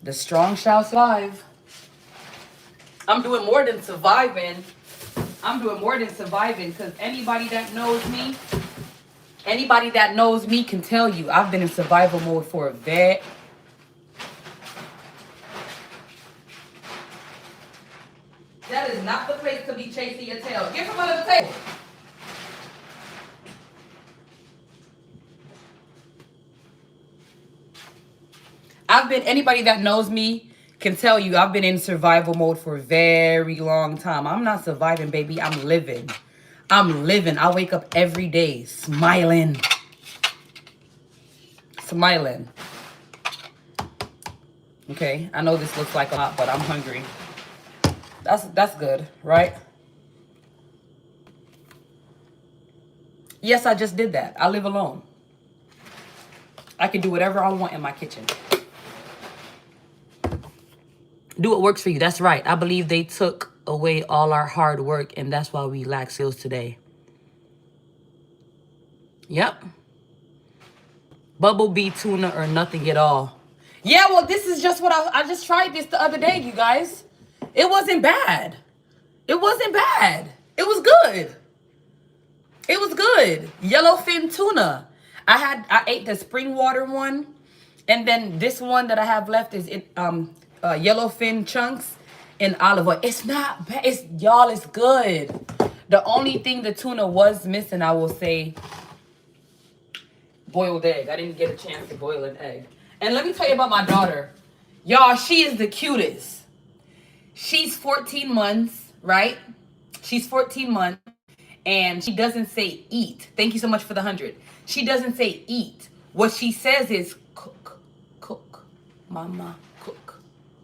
the strong shall survive. I'm doing more than surviving. Because anybody that knows me can tell you I've been in survival mode for a bit. That is not the place to be chasing your tail. Get from under the table. Anybody that knows me can tell you I've been in survival mode for a very long time. I'm not surviving, baby. I'm living. I wake up every day smiling. Okay, I know this looks like a lot, but I'm hungry. That's good, right? Yes, I just did that. I live alone. I can do whatever I want in my kitchen. Do what works for you. That's right. I believe they took away all our hard work, and that's why we lack skills today. Yep. Bubble bee tuna or nothing at all. Yeah, well, this is just what I just tried this the other day, you guys. It wasn't bad. It was good. Yellowfin tuna. I ate the spring water one, and then this one that I have left is yellowfin chunks in olive oil. It's not bad. It's good. The only thing the tuna was missing, I will say, boiled egg. I didn't get a chance to boil an egg. And let me tell you about my daughter. Y'all, she is the cutest. She's 14 months, right? She's 14 months, and she doesn't say eat. Thank you so much for the 100. She doesn't say eat. What she says is cook, cook, mama, cook,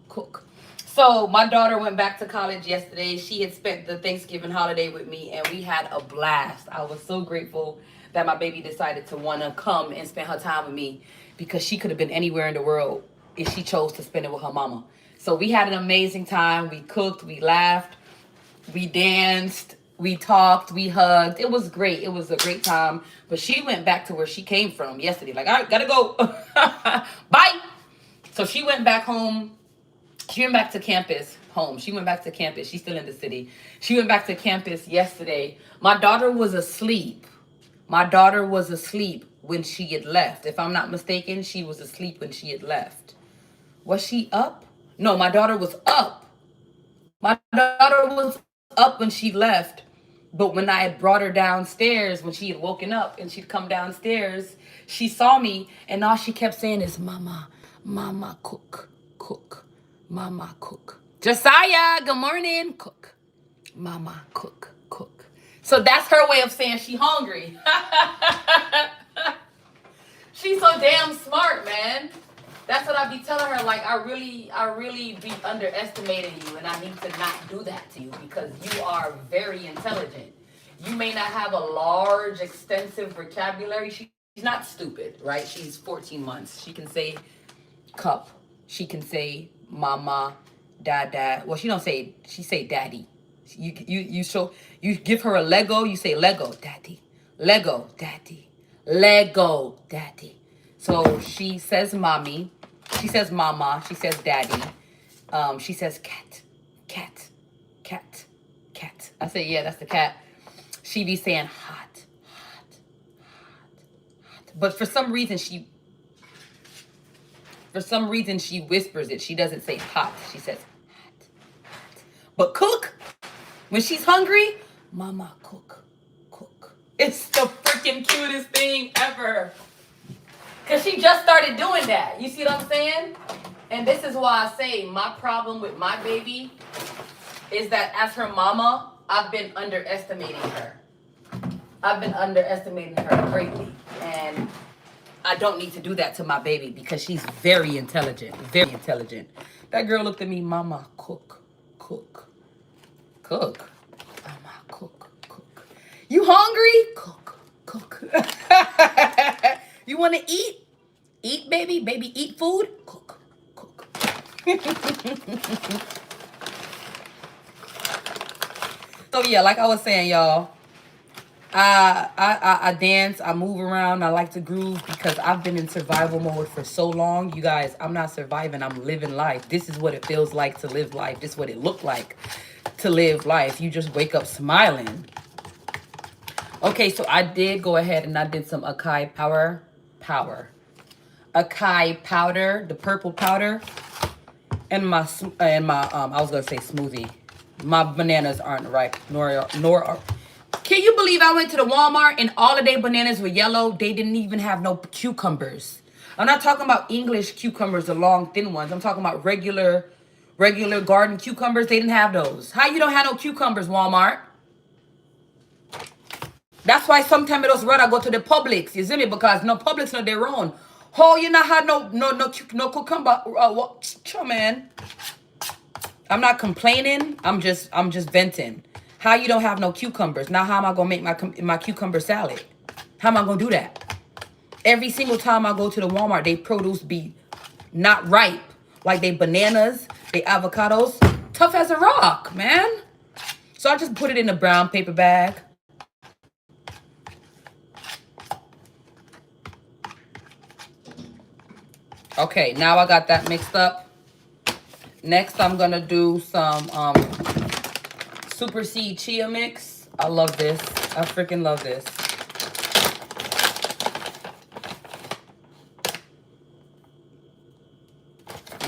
cook. So my daughter went back to college yesterday. She had spent the Thanksgiving holiday with me, and we had a blast. I was so grateful that my baby decided to want to come and spend her time with me, because she could have been anywhere in the world if she chose to spend it with her mama. So we had an amazing time. We cooked, we laughed, we danced, we talked, we hugged. It was great. It was a great time. But she went back to where she came from yesterday. Like, all right, gotta go. Bye. So she went back home. She went back to campus home. She went back to campus. She's still in the city. She went back to campus yesterday. My daughter was asleep. When she had left. If I'm not mistaken, she was asleep when she had left. Was she up? No, my daughter was up. My daughter was up when she left. But when I had brought her downstairs, when she had woken up and she'd come downstairs, she saw me, and all she kept saying is, Mama, Mama, cook, cook, Mama, cook. Josiah, good morning. Cook. Mama, cook, cook. So that's her way of saying she hungry. She's so damn smart, man. That's what I be telling her. Like, I really be underestimating you, and I need to not do that to you, because you are very intelligent. You may not have a large, extensive vocabulary. She's not stupid, right? She's 14 months. She can say cup. She can say mama, dada. Well, she say daddy. You give her a Lego. You say Lego, daddy, Lego, daddy, Lego, daddy. So she says mommy, she says mama, she says daddy, she says cat, cat, cat, cat. I say yeah, that's the cat. She be saying hot, hot, hot. But for some reason she whispers it. She doesn't say hot. She says hot, hot. But cook. When she's hungry, mama, cook, cook. It's the freaking cutest thing ever. Because she just started doing that. You see what I'm saying? And this is why I say my problem with my baby is that as her mama, I've been underestimating her. I've been underestimating her greatly. And I don't need to do that to my baby because she's very intelligent. Very intelligent. That girl looked at me, mama, cook, cook. Cook. Mama, cook, cook. You hungry? Cook, cook. You want to eat? Eat, baby. Baby, eat food? Cook, cook. So, yeah, like I was saying, y'all, I dance, I move around, I like to groove because I've been in survival mode for so long. You guys, I'm not surviving, I'm living life. This is what it feels like to live life. This is what it looked like to live life. You just wake up smiling. Okay, so I did go ahead and I did some acai acai powder, the purple powder, and my I was gonna say smoothie. My bananas aren't ripe, nor can you believe I went to the Walmart and all of their bananas were yellow? They didn't even have no cucumbers. I'm not talking about English cucumbers, the long thin ones. I'm talking about regular garden cucumbers. They didn't have those. How you don't have no cucumbers, Walmart? That's why sometimes I just rather go to the Publix. You see me? Because no Publix not their own. Oh, you not had no cucumber. Sure, man. I'm not complaining. I'm just venting. How you don't have no cucumbers? Now how am I gonna make my cucumber salad? How am I gonna do that? Every single time I go to the Walmart, they produce be not ripe. Like they bananas, they avocados, tough as a rock, man. So I just put it in a brown paper bag. Okay, now I got that mixed up. Next, I'm gonna do some Super Seed Chia Mix. I love this. I freaking love this.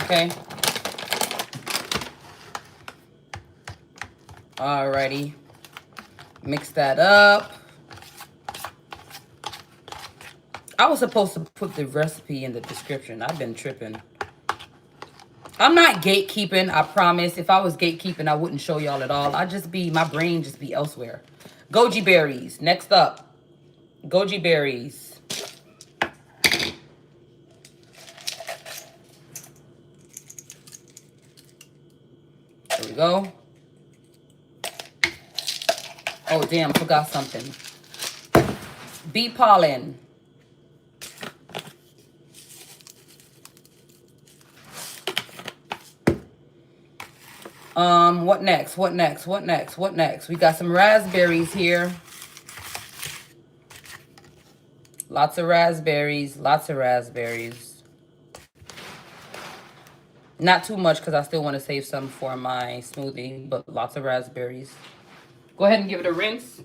Okay. Alrighty. Mix that up. I was supposed to put the recipe in the description. I've been tripping. I'm not gatekeeping, I promise. If I was gatekeeping, I wouldn't show y'all at all. My brain just be elsewhere. Goji berries. Next up. Goji berries. There we go. Oh, damn, I forgot something. Bee pollen. What next? What next? What next? What next? We got some raspberries here. Lots of raspberries. Lots of raspberries. Not too much because I still want to save some for my smoothie, but lots of raspberries. Go ahead and give it a rinse.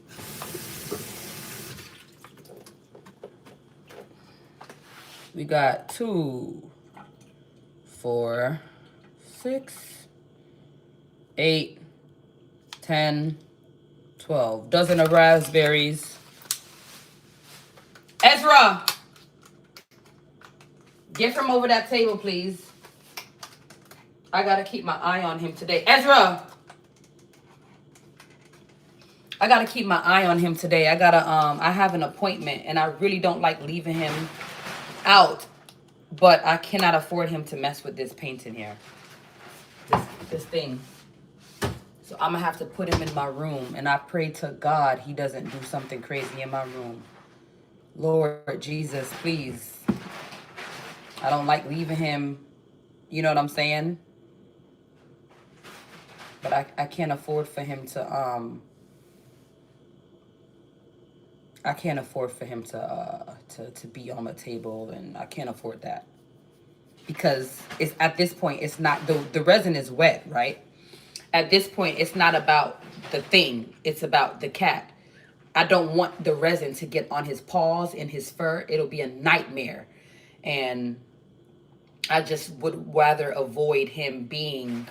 We got 2, 4, 6, 8, 10, 12. Dozen of raspberries. Ezra! Get from over that table, please. I gotta keep my eye on him today. Ezra! I gotta keep my eye on him today. I have an appointment and I really don't like leaving him out. But I cannot afford him to mess with this painting here. This thing. So I'm gonna have to put him in my room. And I pray to God he doesn't do something crazy in my room. Lord Jesus, please. I don't like leaving him. You know what I'm saying? But I can't afford for him to I can't afford for him to be on the table, and I can't afford that. Because it's at this point it's not the resin is wet, right? At this point it's not about the thing, it's about the cat. I don't want the resin to get on his paws and his fur. It'll be a nightmare. And I just would rather avoid him being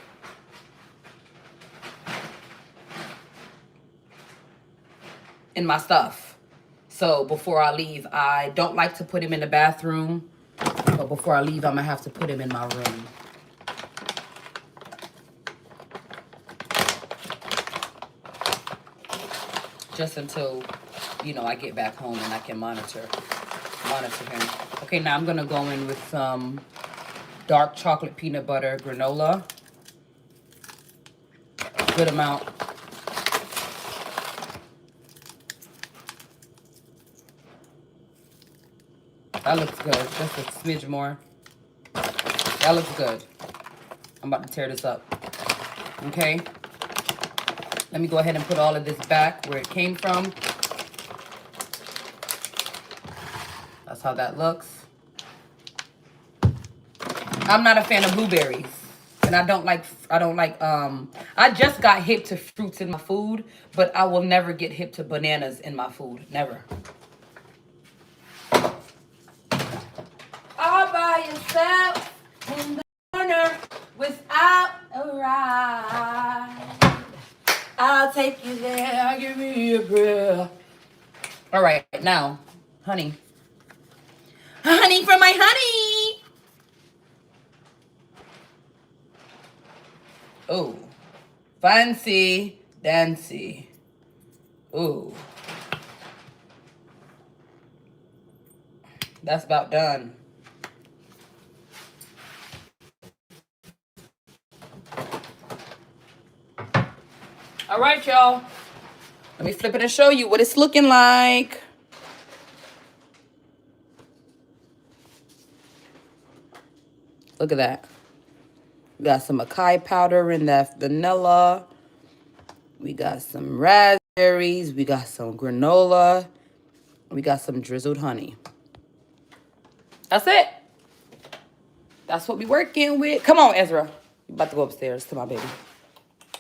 in my stuff. So before I leave, I don't like to put him in the bathroom. But before I leave, I'm going to have to put him in my room. Just until, you know, I get back home and I can monitor him. Okay, now I'm going to go in with some dark chocolate peanut butter granola. Good amount. That looks good. Just a smidge more. That looks good. I'm about to tear this up. Okay. Let me go ahead and put all of this back where it came from. That's how that looks. I'm not a fan of blueberries. And I don't like, I just got hip to fruits in my food, but I will never get hip to bananas in my food. Never. All by yourself in the corner without a ride. I'll take you there, give me a breath. All right, now, honey. Honey from my honey. Oh, fancy dancy. Oh, that's about done. All right, y'all. Let me flip it and show you what it's looking like. Look at that. We got some acai powder in that vanilla. We got some raspberries. We got some granola. We got some drizzled honey. That's it. That's what we working with. Come on, Ezra. You about to go upstairs to my baby.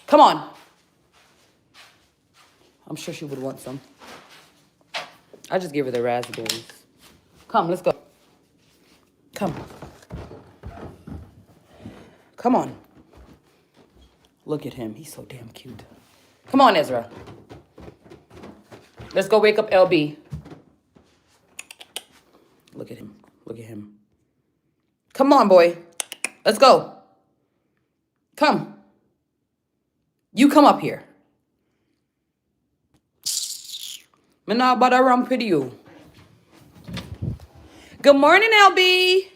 Come on. I'm sure she would want some. I just gave her the raspberries. Come, let's go. Come. Come on. Look at him. He's so damn cute. Come on, Ezra. Let's go wake up LB. Look at him. Look at him. Come on, boy. Let's go. Come. You come up here. I'm not about to run with you. Good morning, LB.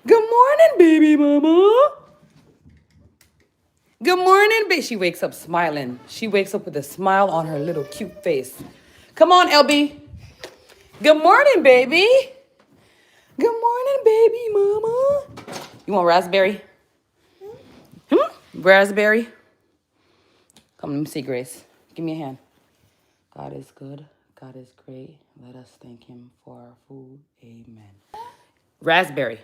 Good morning, baby mama. Good morning, baby. She wakes up smiling. She wakes up with a smile on her little cute face. Come on, LB. Good morning, baby. Good morning, baby mama. You want raspberry? Raspberry? Come, let me see, Grace. Give me a hand. God is good. God is great. Let us thank him for our food. Amen. Raspberry.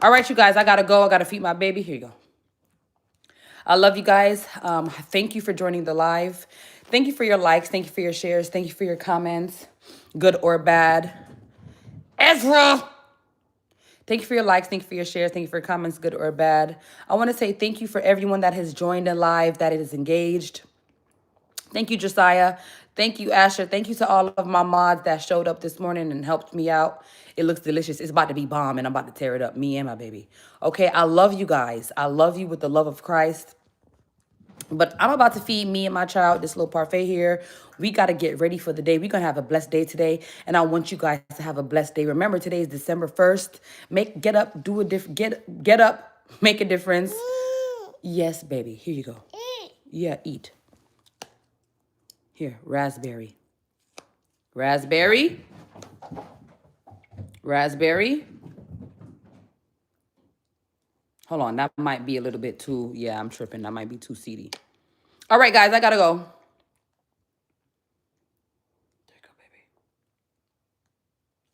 All right, you guys, I got to go. I got to feed my baby. Here you go. I love you guys. Thank you for joining the live. Thank you for your likes. Thank you for your shares. Thank you for your comments, good or bad. Ezra! Thank you for your likes. Thank you for your shares. Thank you for your comments, good or bad. I want to say thank you for everyone that has joined in live, that is engaged. Thank you, Josiah. Thank you, Asher. Thank you to all of my mods that showed up this morning and helped me out. It looks delicious. It's about to be bomb, and I'm about to tear it up, me and my baby. Okay, I love you guys. I love you with the love of Christ. But I'm about to feed me and my child this little parfait here. We got to get ready for the day. We're going to have a blessed day today. And I want you guys to have a blessed day. Remember, today is December 1st. Get up, do a different, get up, make a difference. Yes, baby. Here you go. Yeah, eat. Here, raspberry. Raspberry. Raspberry. Hold on, that might be a little bit too, yeah, I'm tripping. That might be too seedy. All right, guys, I gotta go. There you go, baby.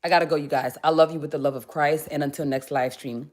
I gotta go, you guys. I love you with the love of Christ. And until next live stream.